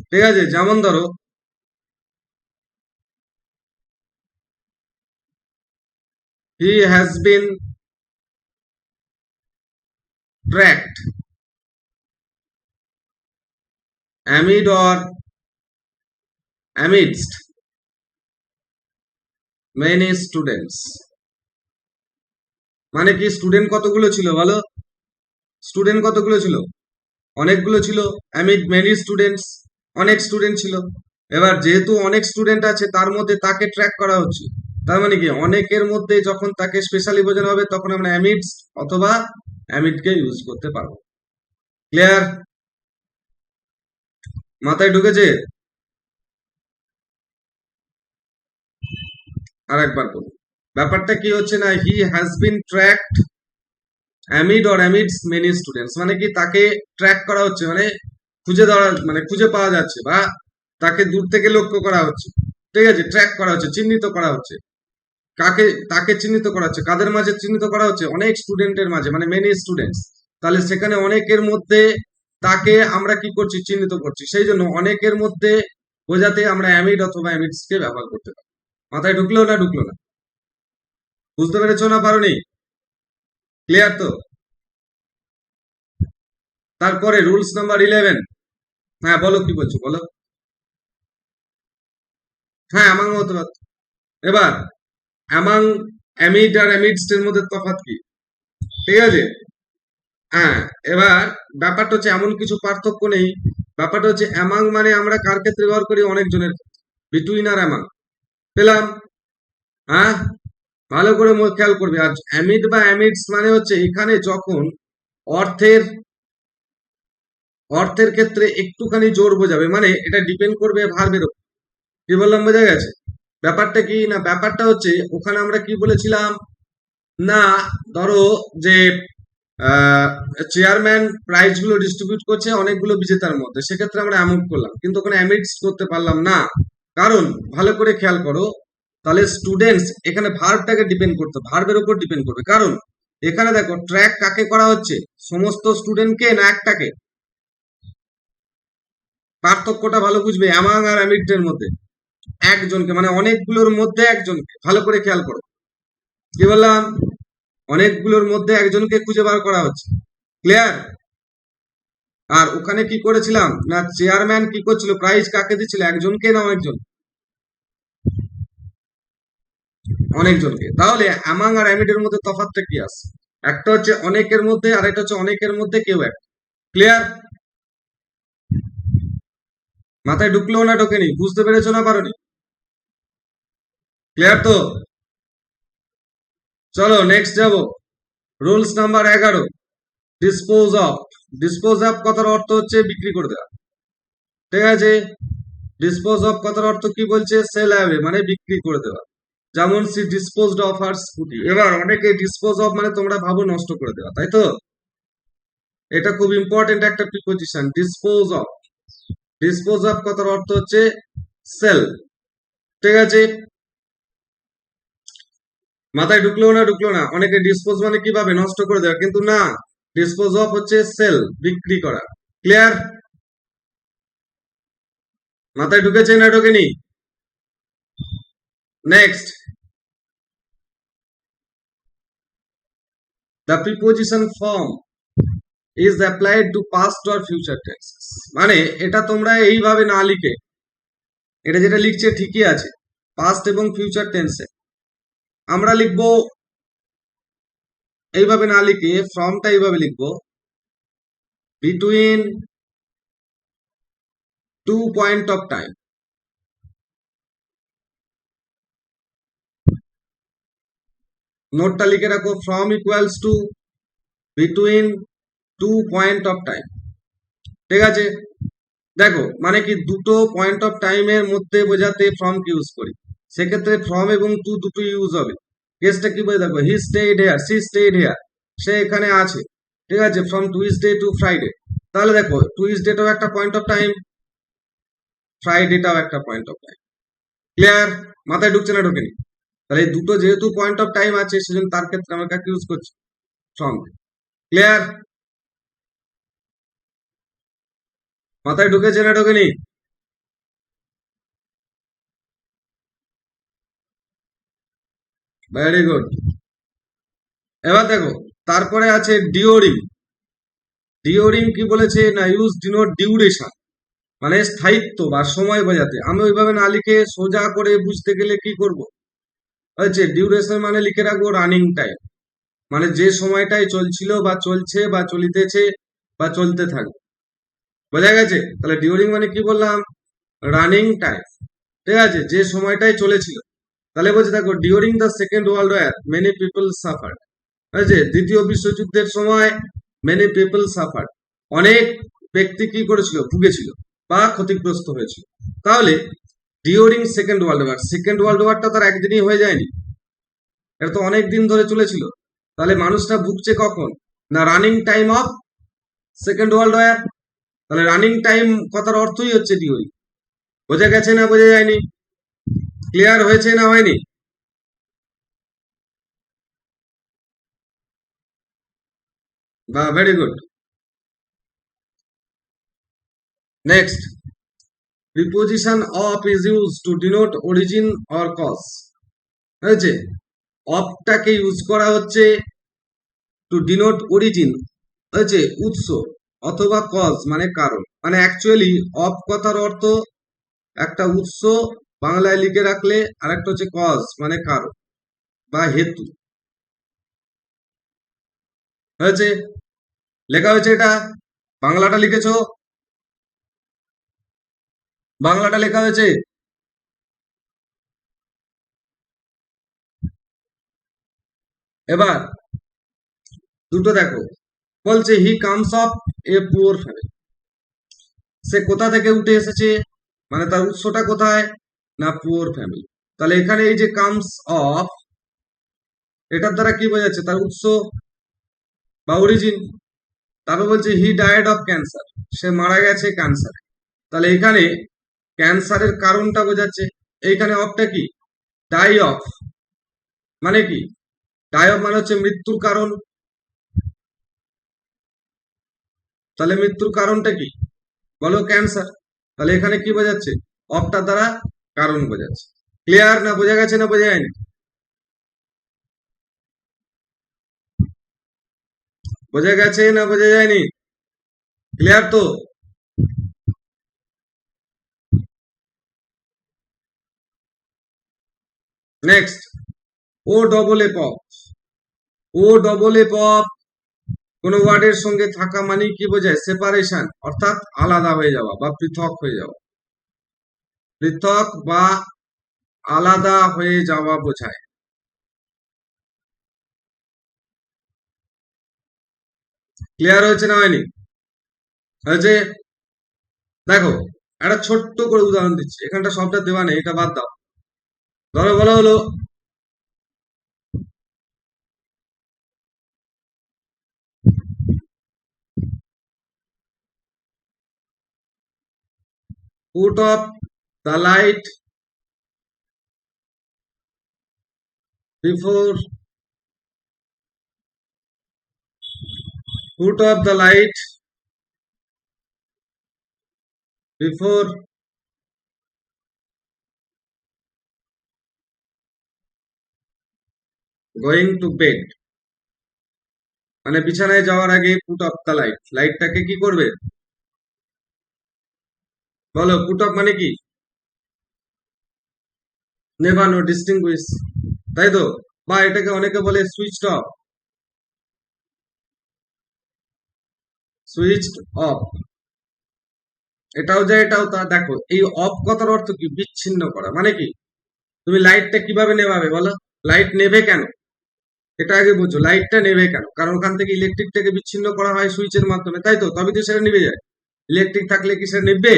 ঠিক আছে, যেমন ধরো he has been tracked amid or amidst many students. মানে কি স্টুডেন্ট কতগুলো ছিল বলো? স্টুডেন্ট কতগুলো ছিল? অনেকগুলো ছিল। অ্যামিড মেনি স্টুডেন্টস, অনেক স্টুডেন্ট ছিল। এবার যেহেতু অনেক স্টুডেন্ট আছে তার মধ্যে তাকে ট্র্যাক করা হচ্ছে, তার মানে কি অনেকের মধ্যে যখন তাকে স্পেশালি বোঝানো হবে তখন আমরা অ্যামিডস অথবা অ্যামিডকে ইউজ করতে পারবো। ক্লিয়ার? মাথায় ঢুকেছে? আর একবার বলুন। ব্যাপারটা কি হচ্ছে না, হি has been tracked amid or অ্যামিডস many students, মানে কি তাকে ট্র্যাক করা হচ্ছে, মানে খুঁজে ধরা, মানে খুঁজে পাওয়া যাচ্ছে বা তাকে দূর থেকে লক্ষ্য করা হচ্ছে। ঠিক আছে, ট্র্যাক করা হচ্ছে, চিহ্নিত করা হচ্ছে। কাকে? তাকে চিহ্নিত করা হচ্ছে, কাদের মাঝে চিহ্নিত করা হচ্ছে? অনেক স্টুডেন্টের মাঝে, মানে মেনি স্টুডেন্টস। তাহলে সেখানে অনেকের মধ্যে তাকে আমরা কি করছি? চিহ্নিত করছি। সেই জন্য অনেকের মধ্যে বোঝাতে আমরা অ্যামিড অথবা অ্যামিডস কে ব্যবহার করতে পারি। মাথায় ঢুকলো না ঢুকলো না? বুঝতে পেরেছো না পারোনি? ক্লিয়ার তো? তারপরে রুলস নাম্বার 11। হ্যাঁ বলো, কি বলছো বলো। হ্যাঁ, অ্যামাং হতে পারত। এবার অ্যামাং, অ্যামিড আর অ্যামিডস এর মধ্যে তফাৎ কি? ঠিক আছে, হ্যাঁ। এবার ব্যাপারটা হচ্ছে এমন কিছু পার্থক্য নেই। ব্যাপারটা হচ্ছে অ্যামাং মানে আমরা কার ক্ষেত্রে ব্যবহার করি? অনেকজনের ক্ষেত্রে। বিটুইন আর অ্যামাং পেলাম। হ্যাঁ, ভালো করে খেয়াল করবে। আর অ্যামিড বা অ্যামিডস মানে হচ্ছে এখানে যখন অর্থের অর্থের ক্ষেত্রে একটুখানি জোর বোঝাবে, মানে এটা ডিপেন্ড করবে ভার্বের উপর। কি বললাম, বোঝা গেছে? ব্যাপারটা কি না, ব্যাপারটা হচ্ছে ওখানে আমরা কি বলেছিলাম না, ধরো যে চেয়ারম্যান প্রাইজ গুলো ডিস্ট্রিবিউট করছে অনেকগুলো বিজেতার মধ্যে, সেক্ষেত্রে আমরা অ্যামুভ করলাম, কিন্তু ওখানে অ্যামিডস করতে পারলাম না। কারণ ভালো করে খেয়াল করো, তাহলে স্টুডেন্টস এখানে ভার্বটাকে ডিপেন্ড করতে, ভার্বের উপর ডিপেন্ড করবে। কারণ এখানে দেখো ট্র্যাক কাকে করা হচ্ছে? সমস্ত স্টুডেন্টকে না একটাকে? পার্থক্যটা ভালো বুঝবে অ্যামাং আর অ্যামিডের মধ্যে। একজনকে, মানে অনেকগুলোর মধ্যে একজনকে। ভালো করে খেয়াল করো, কি বললাম? অনেকগুলোর মধ্যে একজনকে খুঁজে বার করা হচ্ছে। ক্লিয়ার? আর ওখানে কি করেছিলাম না, চেয়ারম্যান কি করছিল? প্রাইজ কাকে দিচ্ছিল? একজনকে না অনেকজন? অনেকজনকে। তাহলে অ্যামাং আর অ্যামিডের মধ্যে তফাৎটা কি আছে? একটা হচ্ছে অনেকের মধ্যে আর একটা হচ্ছে অনেকের মধ্যে কেউ এক। ক্লিয়ার? মাথায় ঢুকলো না ঢোকেনি? বুঝতে পেরেছো না পারোনি? ক্লিয়ার তো? চলো নেক্সট যাব। Rules number 11, dispose of. Dispose of কথার অর্থ হচ্ছে বিক্রি করে দেওয়া। ঠিক আছে, ডিসপোজ অফ কথার অর্থ কি বলছে? সেল অ্যাওয়ে, মানে বিক্রি করে দেওয়া। যেমন she disposed of her scooty. এবার অনেকে ডিসপোজ অফ মানে তোমরা ভাবো নষ্ট করে দেওয়া, তাই তো? এটা খুব ইম্পর্টেন্ট একটা preposition, dispose of. Dispose of কথার অর্থ হচ্ছে সেল। ঠিক আছে, মাথায় ঢুকলো না ঢুকলো না? অনেকে ডিসপোজ মানে কিভাবে নষ্ট করে দেওয়া, কিন্তু না, ডিসপোজ অফ হচ্ছে সেল, বিক্রি করা। ক্লিয়ার? মাথায় ঢুকেছে না ঢোকেনি? Next, the preposition form is applied to past or future tenses. মানে এটা তোমরা এইভাবে না লিখে, এটা যেটা লিখছে ঠিকই আছে, পাস্ট এবং ফিউচার টেন্সে আমরা লিখবো এইভাবে না লিখে, ফর্মটা এইভাবে লিখবো, between two point of time. নোটটা লিখে রাখো, from equals to between two point of time. ঠিক আছে, দেখো মানে কি দুটো পয়েন্ট অফ টাইমের মধ্যে বোঝাতে ফ্রম কি ইউজ করি, সেক্ষেত্রে ফ্রম এবং টু দুটো ইউজ হবে। কেসটা কি বলে দেখো, he stayed here, she stayed here, সে এখানে আছে। ঠিক আছে, ফ্রম টুইসডে টু ফ্রাইডে। তাহলে দেখো টুইসডেটাও একটা পয়েন্ট অফ টাইম, ফ্রাইডেটাও একটা পয়েন্ট অফ টাইম। ক্লিয়ার? মাথায় ঢুকছে না ঢোকেনি? তাহলে এই দুটো যেহেতু পয়েন্ট অফ টাইম আছে সেজন্য তার ক্ষেত্রে আমরা কাকে ইউজ করছি? ফ্রম। ক্লিয়ার? মাথায় ঢুকেছে না ঢোকেনি? Very good. এবার দেখো, তারপরে আছে ডিওরিং। ডিওরিং কি বলেছে না, ইউজ ডিনোট ডিউরেশন, মানে স্থায়িত্ব বা সময় বোঝাতে। আমি ওইভাবে না লিখে সোজা করে বুঝতে গেলে কি করব, হচ্ছে ডিউরেশন মানে লিখে রাখবো রানিং টাইম, মানে যে সময়টাই চলছিল বা চলছে বা চলিতেছে বা চলতে থাকবে। বোঝা গেছে? তাহলে ডিউরিং মানে কি বললাম? Running time. ঠিক আছে, যে সময়টাই চলেছিল। তাহলে বলছে দেখো, during the second world were many people suffer. আছে দ্বিতীয় বিশ্বযুদ্ধের সময় মেনি পিপল সাফার, অনেক ব্যক্তি কি করেছিল, ভুগেছিল বা ক্ষতিগ্রস্ত হয়েছিল। তাহলে during second world war, second world ওয়ারটা তার একদিনই হয়ে যায়নি, এটা তো অনেক দিন ধরে চলেছিল। তাহলে মানুষটা ভুগছে কখন না, running time of Second world War. তাহলে রানিং টাইম কথার অর্থই হচ্ছে ডিউরিং। বোঝা গেছে না বোঝা যায়নি? ক্লিয়ার হয়েছে না হয়নি? বা very good. Next, preposition of is use to denote origin or cause. হয়েছে, অফটাকে ইউজ করা হচ্ছে টু ডিনোট অরিজিন, হয়েছে উৎস, অথবা কজ মানে কারণ। মানে অ্যাকচুয়ালি অফ কথার অর্থ একটা উৎস বাংলায় লিখে রাখলে, আর একটা হচ্ছে কজ মানে কারণ বা হেতু। হয়েছে, লেখা হয়েছে এটা, বাংলাটা লিখেছো, বাংলাটা লেখা হয়েছে। এবার দুটো দেখো, বলছে he comes of a poor family, সে কোথা থেকে উঠে এসেছে, মানে তার উৎসটা কোথায় না, পুয়ার ফ্যামিলি। তাহলে এখানে এই যে কামস অফ, এটার দ্বারা কি বোঝাচ্ছে, তার উৎস বা অরিজিন। তারপর বলছে হি ডায়েড অফ ক্যান্সার, সে মারা গেছে ক্যান্সারে। তাহলে এখানে ক্যান্সারের কারণটা বোঝাচ্ছে। এইখানে অফটা কি, ডাই অফ, মানে কি, ডাই অফ মানে হচ্ছে মৃত্যুর কারণ। তাহলে মৃত্যুর কারণটা কি বলো, ক্যান্সার। তাহলে এখানে কি বোঝাচ্ছে, অফটার দ্বারা কারণ বোঝাচ্ছে। ক্লিয়ার না বোঝা গেছে না বোঝা যায়নি? বোঝা গেছে না বোঝা যায়নি? ক্লিয়ার তো? Next, O double A pop. O double A pop কোন ওয়ার্ডের সঙ্গে থাকা মানে কি বোঝায়, সেপারেশন, অর্থাৎ আলাদা হয়ে যাওয়া বা পৃথক হয়ে যাওয়া, পৃথক বা আলাদা হয়ে যাওয়া বোঝায়। ক্লিয়ার হয়েছে না হয়নি? হয়েছে। দেখো, একটা ছোট্ট করে উদাহরণ দিচ্ছি, এখানটা সবটা দেওয়া নেই, এটা বাদ দাও। ধরো বলা হলো, put up the light before, put up the light before going to bed, মানে বিছানায় যাওয়ার আগে পুট অফ দ্য লাইট, লাইটটাকে কি করবে বলো, পুট অফ মানে কি, নেভানো, ডিস্টিংগুইশ, তাই তো? বা এটাকে অনেকে বলে সুইচড অফ, সুইচড অফ, এটাও যে এটাও তা। দেখো, এই অফ কথার অর্থ কি, বিচ্ছিন্ন করা। মানে কি, তুমি লাইটটা কিভাবে নেভাবে বলো, লাইট নেভে কেন, এটা আগে বুঝো, লাইটটা নেভে কেন, কারণ ওখান থেকে ইলেকট্রিকটাকে বিচ্ছিন্ন করা হয় সুইচের মাধ্যমে, তাই তো? তবে তো সেটা নিভে যায়। ইলেকট্রিক থাকলে কি সেটা নিভবে?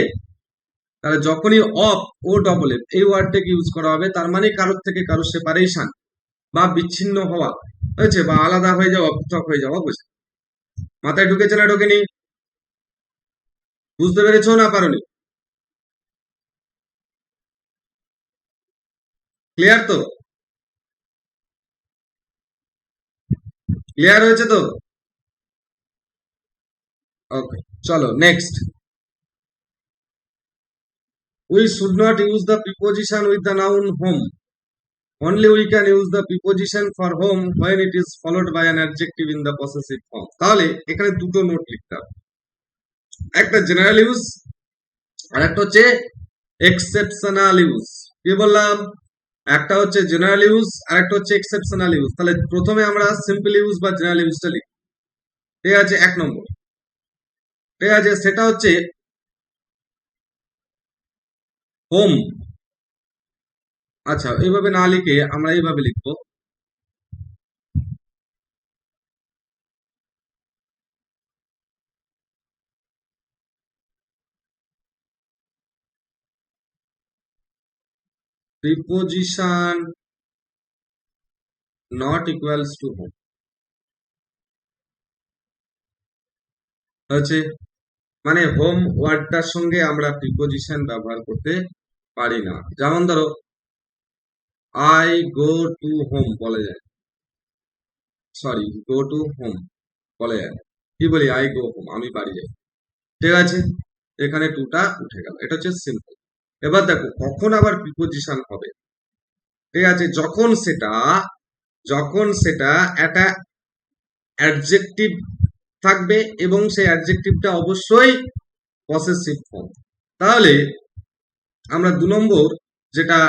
তাহলে যখনই অফ, ও ডবল এফ এই ওয়ার্ডটাকে ইউজ করা হবে, তার মানে কারোর থেকে কারোর সেপারেশন বা বিচ্ছিন্ন হওয়া, হয়েছে, বা আলাদা হয়ে যাওয়া, পৃথক হয়ে যাওয়া বোঝে। মাথায় ঢুকেছে না ঢোকেনি? বুঝতে পেরেছো না পারোনি? ক্লিয়ার তো? ক্লিয়ার হয়েছে তো? ওকে, চলো next. We should not use the preposition with the noun home. Only we can use the preposition for home when it is followed by an adjective in the possessive form. তাহলে এখানে দুটো note লিখতে হবে, একটা general use আর একটা হচ্ছে exceptional use. কি বললাম? একটা হচ্ছে জেনারেল ইউজ আর একটা হচ্ছে এক্সেপশনাল ইউজ। তাহলে প্রথমে আমরা সিম্পল ইউজ বা জেনারেল ইউজটা লিখি। ঠিক আছে, 1 নম্বর। ঠিক আছে, সেটা হচ্ছে হোম। আচ্ছা, এইভাবে না লিখে আমরা এইভাবে লিখবো, preposition not equals two home. হচ্ছে মানে হোম ওয়ার্ডটার সঙ্গে আমরা প্রিপোজিশন ব্যবহার করতে পারি না। যেমন ধরো আই গো টু হোম বলা যায়, সরি গো টু হোম বলা যায় না। কি বলি? আই গো হোম, আমি বাড়ি যাই। ঠিক আছে, এখানে টুটা উঠে গেল, এটা হচ্ছে সিম্পল। এবার দেখো কখন আবার প্রিপোজিশন হবে। ঠিক আছে, যখন সেটা একটা অ্যাডজেক্টিভ থাকবে এবং সেই অ্যাডজেক্টিভটা অবশ্যই পসেসিভ ফর্ম। তাহলে আমরা 2 নম্বর যেটা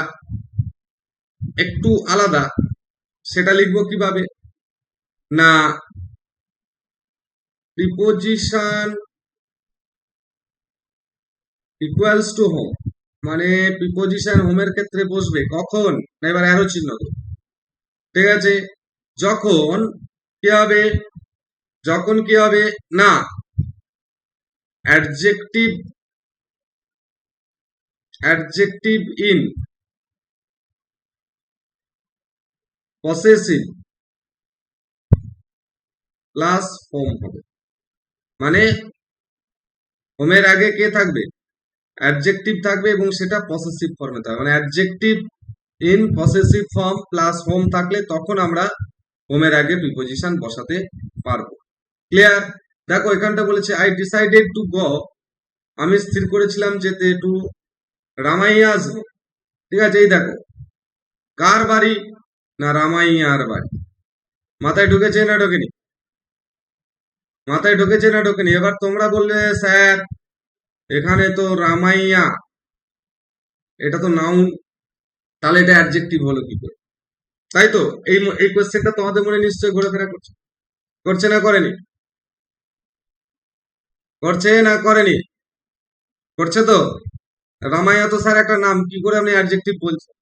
একটু আলাদা সেটা লিখবো কিভাবে না, প্রিপোজিশন ইকুয়ালস টু হোম, মানে প্রিপোজিশন হোমের ক্ষেত্রে বসবে কখন না, এবার অ্যারো চিহ্ন দেব। ঠিক আছে, যখন কি হবে, যখন কি হবে না adjective in possessive plus home হবে। মানে হোমের আগে কে থাকবে? অ্যাডজেক্টিভ থাকবে এবং সেটা পসেসিভ ফর্মে থাকবে। মানে adjective in possessive form plus home থাকলে তখন আমরা হোমের আগে প্রিপোজিশন বসাতে পারবো। ক্লিয়ার? দেখো এখানটা বলেছে আই ডিসাইডেড টু গো, আমি স্থির করেছিলাম যেতে টু রামাইয়াজ। ঠিক আছে, এই দেখো কার বাড়ি না রামাইয়ার বাড়ি। মাথায় ঢুকেছে না ঢোকেনি? মাথায় ঢুকেছে না ঢোকেনি? এবার তোমরা বললে স্যার এখানে তো রামাইয়া, এটা তো নাউন, তাহলে এটা অ্যাডজেক্টিভ হলো কি করে? তাই তো এই কোশ্চেনটা তোমাদের মনে নিশ্চয়ই ঘোরাফেরা করছে, করছে না করেনি? করছে না করেনি? করছে তো। রামাইয়া তো স্যার একটা নাম, কি করে আপনি অ্যাডজেক্টিভ বলছেন?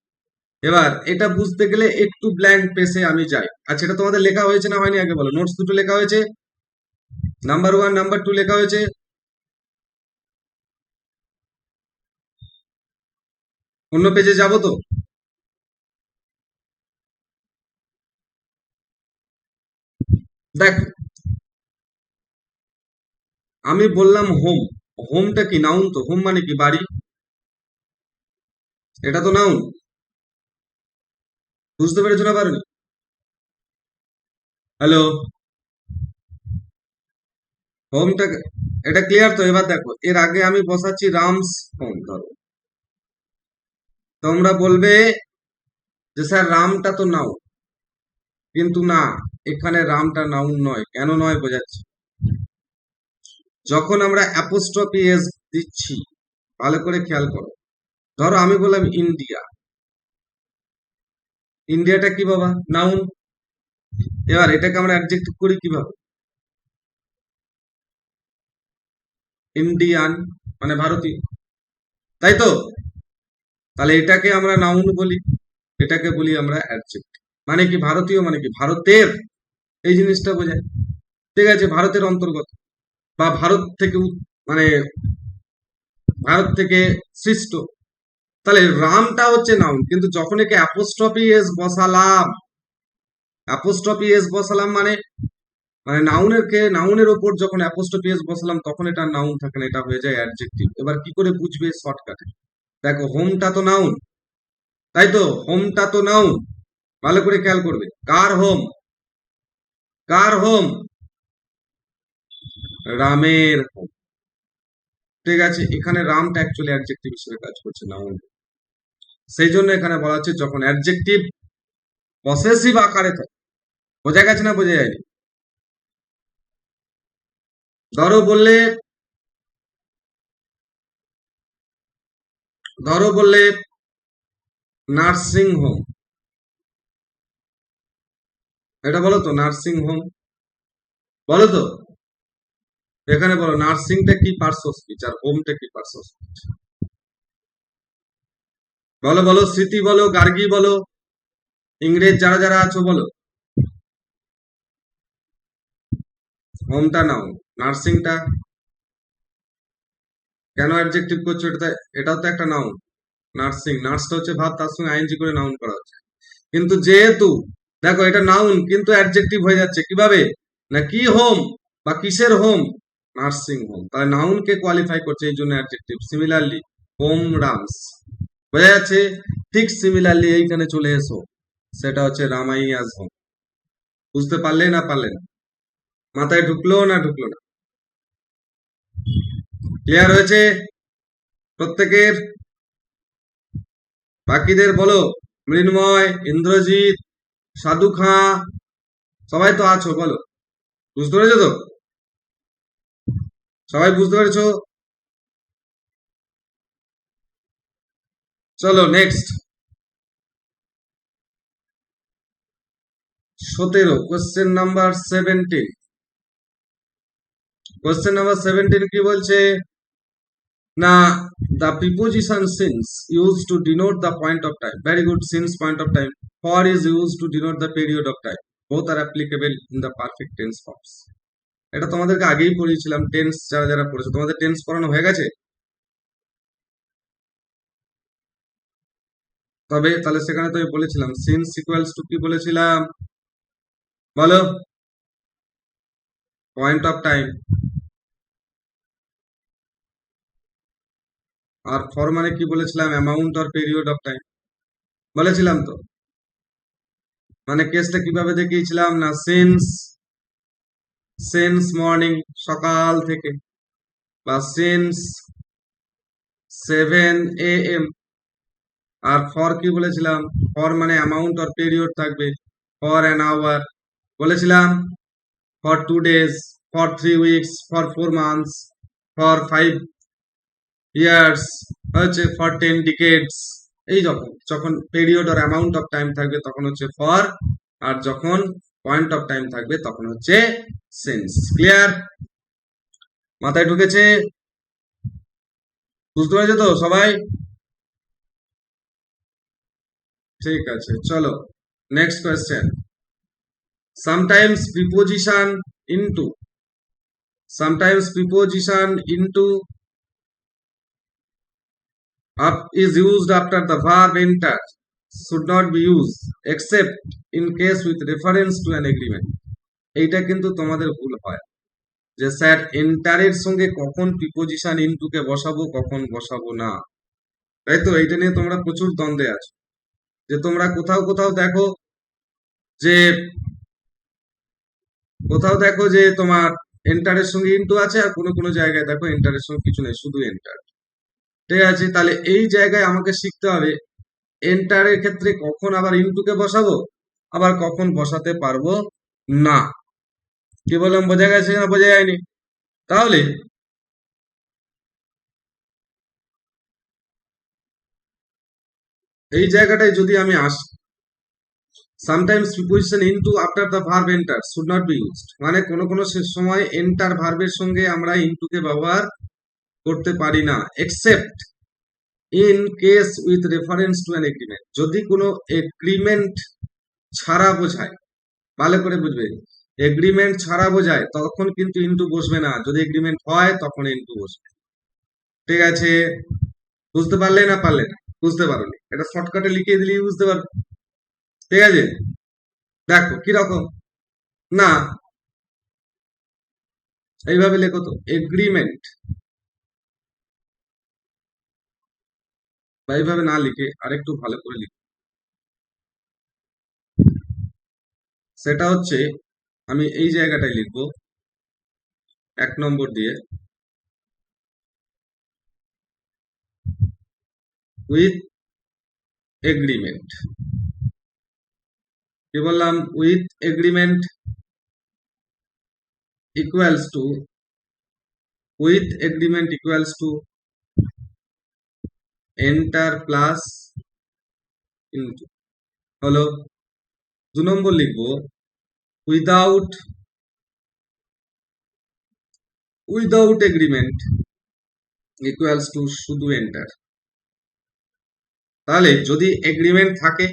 এবার এটা বুঝতে গেলে একটু ব্ল্যাঙ্ক পেসে আমি যাই। আচ্ছা, এটা তোমাদের লেখা হয়েছে না হয়নি আগে বলো? নোটস দুটো লেখা হয়েছে, নাম্বার 1 নাম্বার 2 লেখা হয়েছে। অন্য পেজে যাব তো? দেখো আমি বললাম হোম, হোমটা কি নাউন? তো হোম মানে কি বাড়ি, এটা তো নাউন। বুঝতে পেরেছো না পারোনি? হ্যালো, হোমটা, এটা ক্লিয়ার তো? এবার দেখো এর আগে আমি বসাচ্ছি রামস হোম। ধরো তোমরা বলবে যে স্যার রামটা তো নাউন, কিন্তু না, এখানে রামটা নাউন নয়। কেন নয় বোঝাচ্ছি। যখন আমরা অ্যাপোস্ট্রফি এস দিচ্ছি, ভালো করে খেয়াল করো। ধরো আমি বললাম ইন্ডিয়া, ইন্ডিয়াটা কি বাবা? নাউন। এবার এটাকে আমরা অ্যাডজেক্টিভ করি কিভাবে? ইন্ডিয়ান মানে ভারতীয়, তাই তো? তাহলে এটাকে আমরা নাউন বলি, এটাকে বলি আমরা অ্যাডজেক্টিভ। মানে কি ভারতীয় মানে কি ভারতের, এই জিনিসটা বোঝায়। ঠিক আছে, ভারতের অন্তর্গত বা ভারত থেকে মানে ভারত থেকে সৃষ্ট। তাহলে রামটা হচ্ছে নাউন, কিন্তু যখন একে অ্যাপোস্ট্রফি এস বসালাম, অ্যাপোস্ট্রফি এস বসালাম মানে মানে নাউনের ওপর যখন অ্যাপোস্ট্রফি এস বসালাম তখন এটা নাউন থাকে না, এটা হয়ে যায় অ্যাডজেক্টিভ। এবার কি করে বুঝবে? শর্টকাটে দেখো, হোমটা তো নাউন, তাই তো, হোমটা তো নাউন, ভালো করে খেয়াল করবে। কার হোম? কার হোম? রামের হোম। ঠিক আছে, এখানে রামটা অ্যাকচুয়ালি অ্যাডজেক্টিভ হিসেবে কাজ করছে, নাউন। সেই জন্য এখানে বলা হচ্ছে যখন অ্যাডজেক্টিভ পসেসিভ আকারে থাকে। বোঝা গেছে না বোঝা যায়নি? ধরো বললে, ধরো বললে নার্সিং হোম, এটা বলো তো নার্সিং হোম, বলো তো। এখানে বলো নার্সিংটা কি পার্টস অফ স্পিচ আর হোমটা কি পার্টস অফ স্পিচ? বলো বলো, স্মৃতি বলো, গার্গী বলো, ইংরেজ যারা যারা আছো বলো। হোমটা নাও, নার্সিংটা কেন অ্যাডজেক্টিভ করছো? এটাও তো একটা নাউন। নার্সিং, নার্সটা হচ্ছে ভাব, তার সঙ্গে আইএনজি করে নাউন করা হচ্ছে। কিন্তু যেহেতু দেখো এটা নাউন কিন্তু অ্যাডজেক্টিভ হয়ে যাচ্ছে কিভাবে? না কি হোম বা কিসের হোম? Nursing home. তাহলে নাউনকে কোয়ালিফাই করছে, এই জন্য অ্যাডজেক্টিভ। সিমিলারলি হোম রামস, বোঝা যাচ্ছে? ঠিক সিমিলারলি এইখানে চলে এসো, সেটা হচ্ছে রামাইয়াস হোম। বুঝতে পারলে না পারলে না? মাথায় ঢুকলো না ঢুকলো না? ক্লিয়ার হয়েছে প্রত্যেকের? বাকিদের বলো, মৃন্ময়, ইন্দ্রজিৎ, সাধু খাঁ, সবাই তো আছো, বলো। বুঝতে পেরেছো তো? সবাই বুঝতে পেরেছো? চলো next. 17, question number 17। Question number 17 কি বলছে? না, the preposition since used to denote the point of time. Very good, since point of time. For is used to denote the period of time. Both are applicable in the perfect tense forms. এটা তোমাদেরকে আগেই পড়িয়েছিলাম, tense যারা যারা পড়েছো। তোমাদের tense পড়ানো হয়ে গেছে? তবে তাহলে সেখানে তো আমি বলেছিলাম সিন্স ইকুয়ালস টু কি বলেছিলাম, বলো? Point of time. আর ফর মানে কি বলেছিলাম? Amount or period of time, বলেছিলাম তো। মানে কেসটা কিভাবে দেখিয়েছিলাম? না সিন্স, সিন্স মর্নিং, সকাল থেকে, বা সিন্স 7 AM। আর ফর কি বলেছিলাম? ফর মানে অ্যামাউন্ট অর পিরিয়ড থাকবে, ফর অ্যান আওয়ার বলেছিলাম, for 2 days, for 3 weeks, for 4 months, for 5 years, হচ্ছে ফর 10 decades। এই যখন যখন পিরিয়ড আর অ্যামাউন্ট অফ টাইম থাকবে তখন হচ্ছে ফর, আর যখন পয়েন্ট অফ টাইম থাকবে তখন হচ্ছে সিন্স। ক্লিয়ার? মাথায় ঢুকেছে? বুঝতে পেরেছো তো সবাই? ঠিক আছে, চলো next question. Sometimes preposition into, sometimes preposition into up is used after the verb enter, should not be used except in case with reference to an agreement. এইটা কিন্তু তোমাদের ভুল হয়, যে স্যার এন্টারের সঙ্গে কখন প্রিপোজিশন ইনটুকে বসাবো কখন বসাবো না। তাই তো, এইটা নিয়ে তোমরা প্রচুর দ্বন্দ্বে আছো। যে তোমরা কোথাও কোথাও দেখো যে, কোথাও দেখো যে তোমার এন্টারের সঙ্গে ইনটু আছে, আর কোনো কোনো জায়গায় দেখো এন্টারের সঙ্গে কিছু নেই, শুধু এন্টার। ঠিক আছে, তাহলে এই জায়গায় আমাকে শিখতে হবে এন্টারের ক্ষেত্রে কখন আবার ইনটুকে বসাবো, আবার কখন বসাতে পারবো না। কি বললাম, বোঝা গেছে না বোঝা যায়নি? তাহলে এই জায়গাটায় যদি আমি আসি, sometimes preposition into after the verb enter should not be used, মানে কোনো কোনো সময় এন্টার ভার্বের সঙ্গে আমরা ইনটুকে ব্যবহার করতে পারি না, except in case with reference to an agreement, যদি কোনো এগ্রিমেন্ট ছাড়া বোঝায়। ভালো করে বুঝবে, এগ্রিমেন্ট ছাড়া বোঝায় তখন কিন্তু ইনটু বসবে না, যদি এগ্রিমেন্ট হয় তখন ইনটু বসবে। ঠিক আছে, বুঝতে পারলে না পারলে না? বুঝতে পারোনি, এটা শর্টকাটে লিখে দিলেই বুঝতে পারবে। ঠিক আছে, দেখো কিরকম। না, এইভাবে লেখো তো, এগ্রিমেন্ট, বা এইভাবে না লিখে আরেকটু ভালো করে লিখো, সেটা হচ্ছে, আমি এই জায়গাটায় লিখবো 1 নম্বর দিয়ে, উইথ এগ্রিমেন্ট। কি বললাম? With agreement equals to, with agreement equals to enter plus into, হলো। 2 নম্বর লিখবো without, without agreement equals to শুধু এন্টার। তাহলে যদি এগ্রিমেন্ট থাকে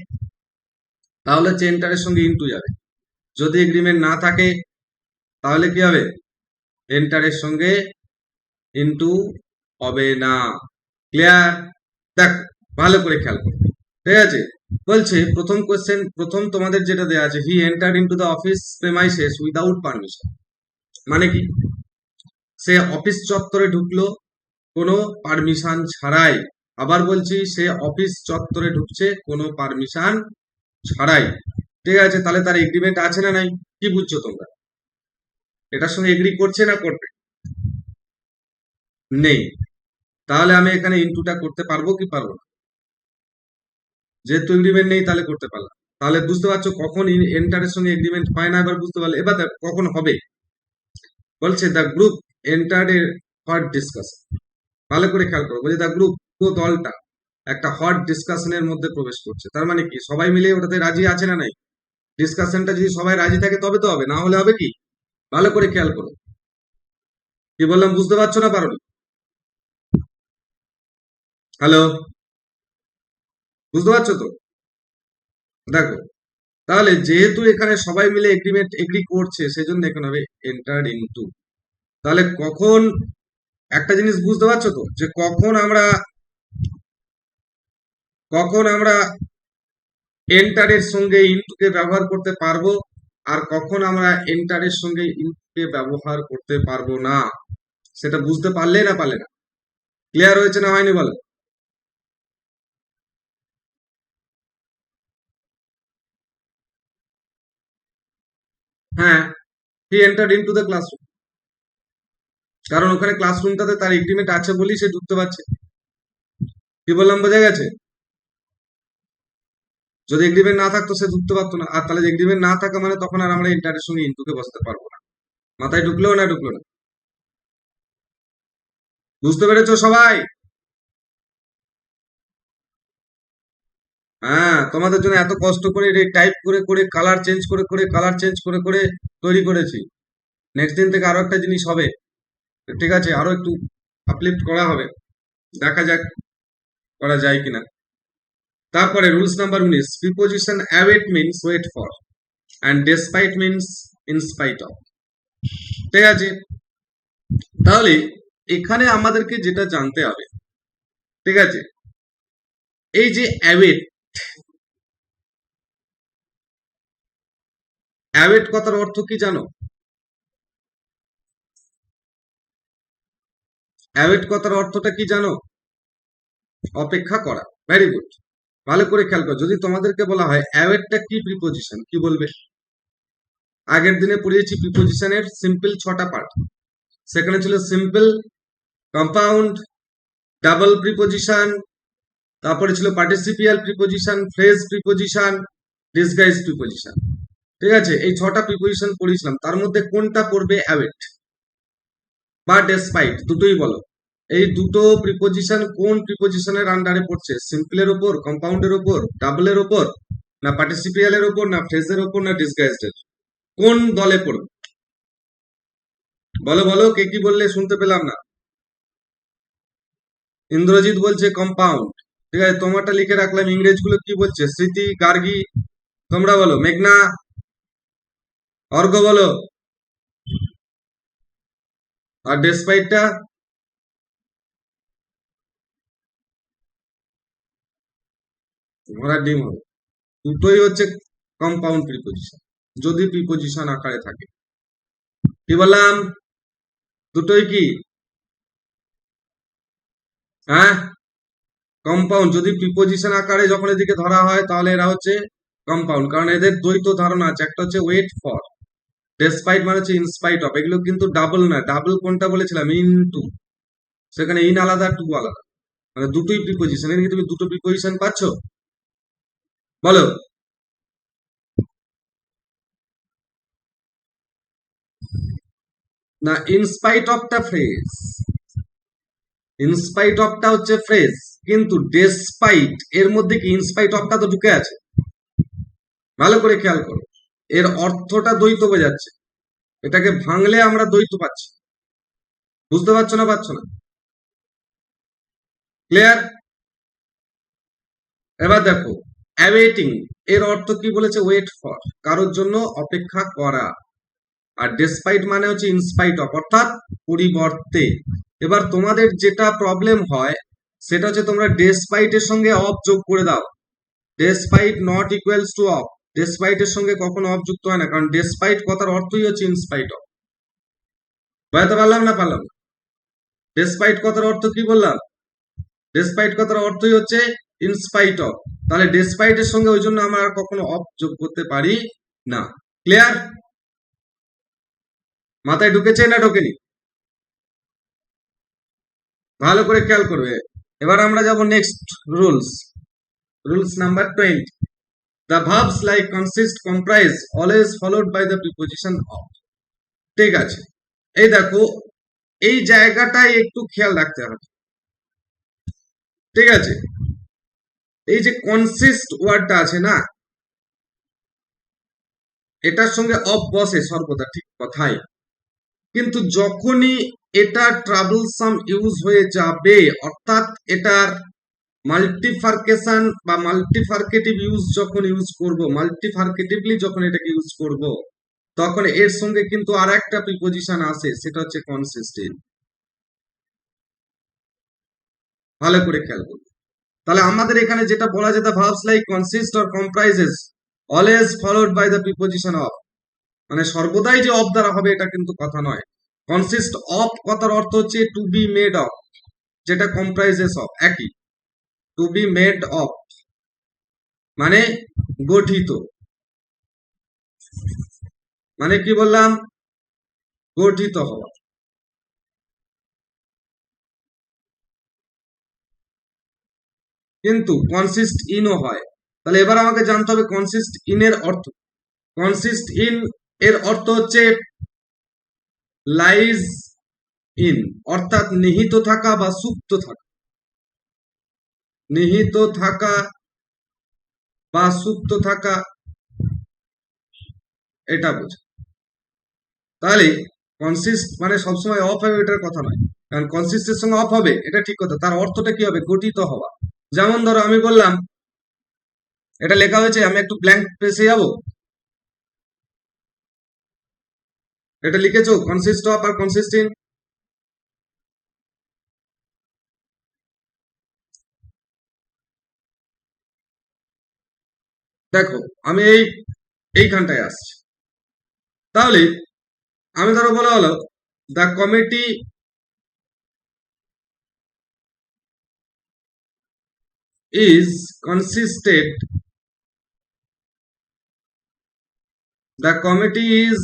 তাহলে হচ্ছে এন্টারের সঙ্গে ইনটু যাবে, যদি এগ্রিমেন্ট না থাকে তাহলে কি হবে? এন্টারের সঙ্গে ইনটু হবে না। ক্লিয়ার? দেখ, ভালো করে খেয়াল করো, ঠিক আছে? বলছে প্রথম কোশ্চেন, প্রথম তোমাদের যেটা দেওয়া আছে, he entered into the office premises without permission, মানে কি? সে অফিস চত্বরে ঢুকলো কোনো পারমিশন ছাড়াই। আবার বলছি, সে অফিস চত্বরে ঢুকছে কোনো পারমিশন ছাড়াই। ঠিক আছে, তাহলে তার এগ্রিমেন্ট আছে না নাই? কি বুঝছো তোমরা? এটার সঙ্গে এগ্রি করছে না করবে? নেই। তাহলে আমি এখানে ইনটুটা করতে পারবো কি পারবো না? যেহেতু এগ্রিমেন্ট নেই তাহলে করতে পারলাম। তাহলে বুঝতে পারছো কখন এন্টারের সঙ্গে এগ্রিমেন্ট হয় না, এবার বুঝতে পারলে। এবার কখন হবে? বলছে the group entered A hot discussion. ভালো করে খেয়াল করো, বলছে দ্য গ্রুপ, পুরো দলটা একটা হট ডিসকাশনের মধ্যে প্রবেশ করছে। তার মানে কি? সবাই মিলে ওটাতে রাজি আছে না নাই? ডিসকাশনটা যদি সবাই রাজি থাকে তবে তো হবে, না হলে হবে কি? ভালো করে খেয়াল করো, কি বললাম বুঝতে পারছো না পারো? হ্যালো, বুঝতে পারছো তো? দেখো, তাহলে যেহেতু এখানে সবাই মিলে এগ্রিমেন্ট এগ্রি করছে, সেজন্য এখানে হবে এন্টার্ড ইনটু। তাহলে কখন, একটা জিনিস বুঝতে পারছো তো, যে কখন আমরা এন্টারের সঙ্গে ইনটুকে ব্যবহার করতে পারবো, আর কখন আমরা এন্টারের সঙ্গে ইনটুকে ব্যবহার করতে পারবো না, সেটা বুঝতে পারলে না পারলে না? ক্লিয়ার হয়েছে না হয়নি বলো? হ্যাঁ, he entered into the classroom, কারণ ওখানে ক্লাসরুমটাতে তার এগ্রিমেন্ট আছে বলেই সে ঢুকতে পারছে। কি বললাম বোঝা গেছে? যদি এগ্রিমেন্ট না থাকতো সে ঢুকতে পারতো না, আর তাহলে এগ্রিমেন্ট না থাকা মানে তখন আর আমরা এন্টারের সঙ্গে ইনটুকে বসাতে পারবো না। মাথায় ঢুকলো না ঢুকলো না? বুঝতে পেরেছো সবাই? হ্যাঁ, তোমাদের জন্য এত কষ্ট করে টাইপ করে করে কালার চেঞ্জ করে করে কালার চেঞ্জ করে করে তৈরি করেছি। নেক্সট দিন থেকে আরো একটা জিনিস হবে, ঠিক আছে? আরো একটু আপলিফট করা হবে, দেখা যাক করা যায় কিনা। তারপরে rules number 19, preposition await means wait for, and despite means in spite of. ঠিক আছে, তাহলে এখানে আমাদেরকে যেটা জানতে হবে, ঠিক আছে, এই যে অ্যাওয়েট, অ্যাওয়েট কথার অর্থ কি জানো? অ্যাওয়েট কথার অর্থটা কি জানো? অপেক্ষা করা। ভেরি গুড, ভালো করে খেয়াল করো। যদি তোমাদেরকে বলা হয় অ্যাওয়েটটা কি প্রিপোজিশন, কি বলবে? আগের দিনে পড়িয়েছি প্রিপোজিশনের সিম্পল 6টা পার্ট। সেখানে ছিল সিম্পল, কম্পাউন্ড, ডাবল প্রিপোজিশন, তারপরে ছিল participial preposition, phrase preposition, disguise preposition. ঠিক আছে, এই 6টা প্রিপোজিশন পড়িয়েছিলাম। তার মধ্যে কোনটা পড়বে অ্যাওয়েট বা ডেসপাইট, দুটোই বলো। এই দুটো প্রিপোজিশন কোন প্রিপোজিশনের আন্ডারে পড়ছে? সিম্পলের ওপর, কম্পাউন্ডের ওপর, ডাবলের ওপর, না পার্টিসিপিয়ালের ওপর, না ফ্রেজের ওপর, না ডিসগাইজের? কোন দলে পড়বে? বলো বলো, কে কি বললে শুনতে পেলাম না। ইন্দ্রজিৎ বলছে কম্পাউন্ড। ঠিক আছে, তোমারটা লিখে রাখলাম। ইংরেজ গুলো কি বলছে? স্মৃতি, গার্গী, তোমরা বলো। মেঘনা, অর্ঘ বলো। আর ডেসপাইটটা? ঘোড়ার ডিম হবে। দুটোই হচ্ছে কম্পাউন্ড প্রিপোজিশন, যদি প্রিপোজিশন আকারে থাকে। কি বললাম? দুটোই কি? হ্যাঁ, কম্পাউন্ড। যদি প্রিপোজিশন আকারে যখন এদিকে ধরা হয় তাহলে এরা হচ্ছে কম্পাউন্ড, কারণ এদের দ্বৈত ধারণা আছে, একটা হচ্ছে ওয়েট ফর, ডেসপাইট মানে হচ্ছে ইনস্পাইট অফ, এগুলো কিন্তু ডাবল না, ডাবল কোনটা বলেছিলাম, ইন টু, সেখানে ইন আলাদা টু আলাদা, মানে দুটোই প্রিপোজিশন, এখানে কি তুমি দুটো প্রিপোজিশন পাচ্ছ? বলো। না, ইনস্পাইট অফটা ফ্রেজ, ইনস্পাইট অফটা হচ্ছে ফ্রেজ, কিন্তু ডেসপাইট এর মধ্যে কি ইনস্পাইট অফটা তো ঢুকে আছে, ভালো করে খেয়াল করো, এর অর্থটা দ্বৈত বোঝাচ্ছে, এটাকে ভাঙলে আমরা দ্বৈত পাচ্ছি, বুঝতে পারছো না, পাচ্ছ না? ক্লিয়ার? এবার দেখো, অ্যাওয়েটিং এর অর্থ কি বলেছে, ওয়েট ফর, কারোর জন্য অপেক্ষা করা, আর ডেসপাইট মানে হচ্ছে ইনস্পাইট অফ, অর্থাৎ পরিবর্তে। এবার তোমাদের যেটা প্রবলেম হয় সেটা হচ্ছে তোমরা ডেসপাইট এর সঙ্গে অফ যোগ করে দাও, despite not equals two of, despite এর সঙ্গে কখনো অফ যুক্ত হয় না, কারণ ডেসপাইট কথার অর্থই হচ্ছে ইনস্পাইট অফ। বুঝতে পারলাম না পারলাম না? ডেসপাইট কথার অর্থ কি বললাম, ডেসপাইট কথার অর্থই হচ্ছে ইনস্পাইট অফ, তাহলে ডেসপাইট এর সঙ্গে ওই জন্য আমরা আর কখনো অফ যোগ করতে পারি না। ক্লিয়ার? মাথায় ঢুকেছে না ঢোকেনি? ভালো করে খেয়াল করবে। এবার আমরা যাব next rules, rules number 20, the verbs like consist, comprise always followed by the preposition of। ঠিক আছে, এই দেখো, এই জায়গাটায় একটু খেয়াল রাখতে হবে, ঠিক আছে? এই যে কনসিস্ট ওয়ার্ডটা আছে না, এটার সঙ্গে অফ বসে সর্বদা, ঠিক কথাই, কিন্তু যখনই এটা ট্রাবলসাম ইউজ হয়ে যাবে, অর্থাৎ এটার মাল্টিফার্কেশন বা মাল্টিফার্কেটিভ ইউজ যখন ইউজ করব, মাল্টিফার্কেটিভলি যখন এটাকে ইউজ করব, তখন এর সঙ্গে কিন্তু আর একটা প্রিপোজিশন আসে, সেটা হচ্ছে কনসিস্টেন্ট। ভালো করে খেয়াল করবে। তাহলে আমাদের এখানে যেটা বলা যেত, verbs like consist or comprises always followed by the preposition of, মানে সর্বদাই যে অফ দ্বারা হবে এটা কিন্তু কথা নয়। কনসিস্ট অফ কথার অর্থ হচ্ছে টু বি মেড অফ, যেটা কম্প্রাইজেস অফ একই, টু বি মেড অফ মানে গঠিত, মানে কি বললাম, গঠিত হওয়া। কিন্তু কনসিস্ট ইনও হয়। তাহলে এবার আমাকে জানতে হবে কনসিস্ট ইন এর অর্থ। কনসিস্ট ইন এর অর্থ হচ্ছে লাইজ ইন, অর্থাৎ নিহিত থাকা বা সুপ্ত থাকা, নিহিত থাকা বা সুপ্ত থাকা, এটা বোঝে। তাহলে কনসিস্ট মানে সবসময় অফ হবে এটার কথা নয়, কারণ কনসিস্টের সঙ্গে অফ হবে এটা ঠিক কথা, তার অর্থটা কি হবে, গঠিত হওয়া। যেমন ধরো আমি বললাম এটা লেখা হয়েছে, আমি একটু ব্ল্যাঙ্ক পেজে যাব, এটা লিখেছো কনসিস্ট অফ আর কনসিস্ট ইন। দেখো আমি এইখানটায় আসছি, তাহলে আমি ধরো বলা হলো the committee is consisted, the committee is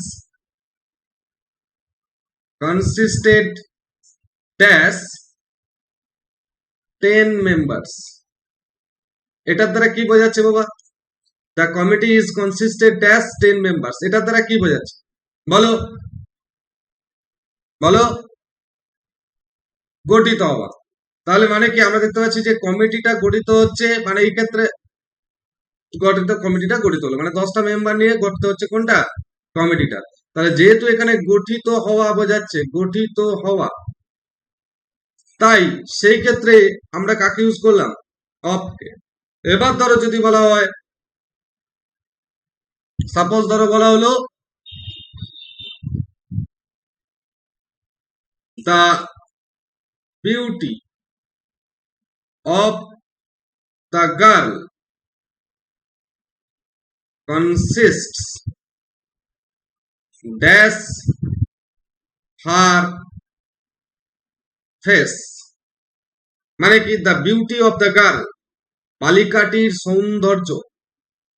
consisted dash 10 members. এটার দ্বারা কি বোঝাচ্ছে বাবা, the committee is consisted dash 10 members, এটার দ্বারা কি বোঝাচ্ছে বলো, বলো, গঠিত হওয়া। তাহলে মানে কি আমরা দেখতে পাচ্ছি যে কমিটিটা গঠিত হচ্ছে, মানে এই ক্ষেত্রে কমিটিটা গঠিত হলো, মানে 10টা মেম্বার নিয়ে গঠিত হচ্ছে কোনটা, কমিটিটা। তাহলে যেহেতু এখানে গঠিত হওয়া বোঝাচ্ছে, গঠিত হওয়া, তাই সেই ক্ষেত্রে আমরা কাকে ইউজ করলাম, অফকে। এবার ধরো যদি বলা হয়, সাপোজ ধরো বলা হলো the beauty of the girl consists dash her face, মানে কি the beauty of the girl, বালিকাটির সৌন্দর্য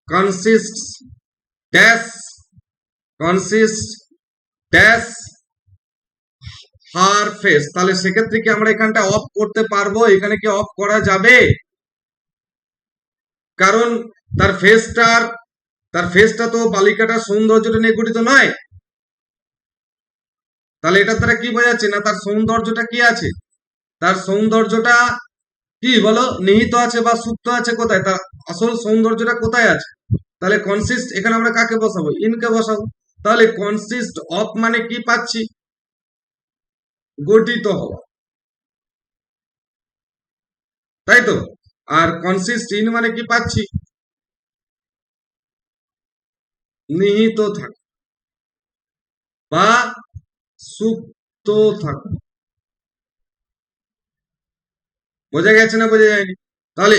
consists dash consists dash her face, তাহলে সেক্ষেত্রে কি আমরা এখানটা অফ করতে পারবো? এখানে কি অফ করা যাবে? কারণ তার ফেসটা তো বালিকাটার সৌন্দর্যটা নিয়ে গঠিত নয়। তাহলে এটার দ্বারা কি বোঝাচ্ছে না তার সৌন্দর্যটা কি আছে? তার সৌন্দর্যটা কি বলো, নিহিত আছে বা সুপ্ত আছে কোথায়? তার আসল সৌন্দর্যটা কোথায় আছে? তাহলে কনসিস্ট, এখানে আমরা কাকে বসাবো? ইনকে বসাবো। তাহলে কনসিস্ট অফ মানে কি পাচ্ছি? গঠিত হওয়া, তাই তো। আর কনসিস্ট ইন মানে কি পাচ্ছি? নিহিত থাকা বা সুপ্ত থাকা। বোঝা গেছে না বোঝা যায়নি? তাহলে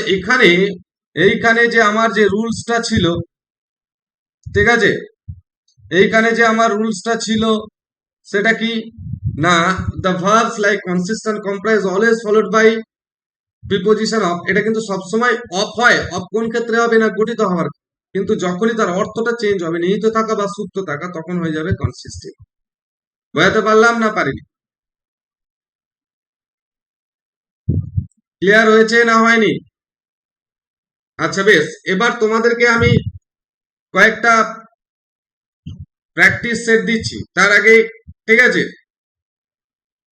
এইখানে যে আমার যে রুলসটা ছিল, ঠিক আছে, এইখানে যে আমার রুলসটা ছিল সেটা কি না, the verbs like consist and comprise always followed by preposition of. এটা কিন্তু সবসময় অফ হয়। অফ কোন ক্ষেত্রে হবে না? গঠিত হওয়ার। কিন্তু যখনই তার অর্থটা চেঞ্জ হবে, নিহিত থাকা বা সুপ্ত থাকা, তখন হয়ে যাবে কনসিস্টেন্ট। বোঝাতে পারলাম না পারিনি? ক্লিয়ার হয়েছে না হয়নি? আচ্ছা বেশ, এবার তোমাদেরকে আমি কয়েকটা প্র্যাকটিস সেট দিচ্ছি। তার আগে, ঠিক আছে,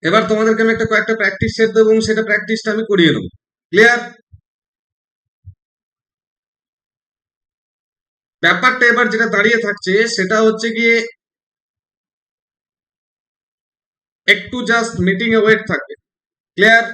এবার তোমাদেরকে আমি কয়েকটা প্র্যাকটিস সেট দেবো এবং সেটা প্র্যাকটিসটা আমি করিয়ে নেবো। ক্লিয়ার? ব্যাপারটা এবার যেটা দাঁড়িয়ে থাকছে সেটা হচ্ছে গিয়ে একটু জাস্ট মিটিং এ ওয়েট থাকবে। ক্লিয়ার?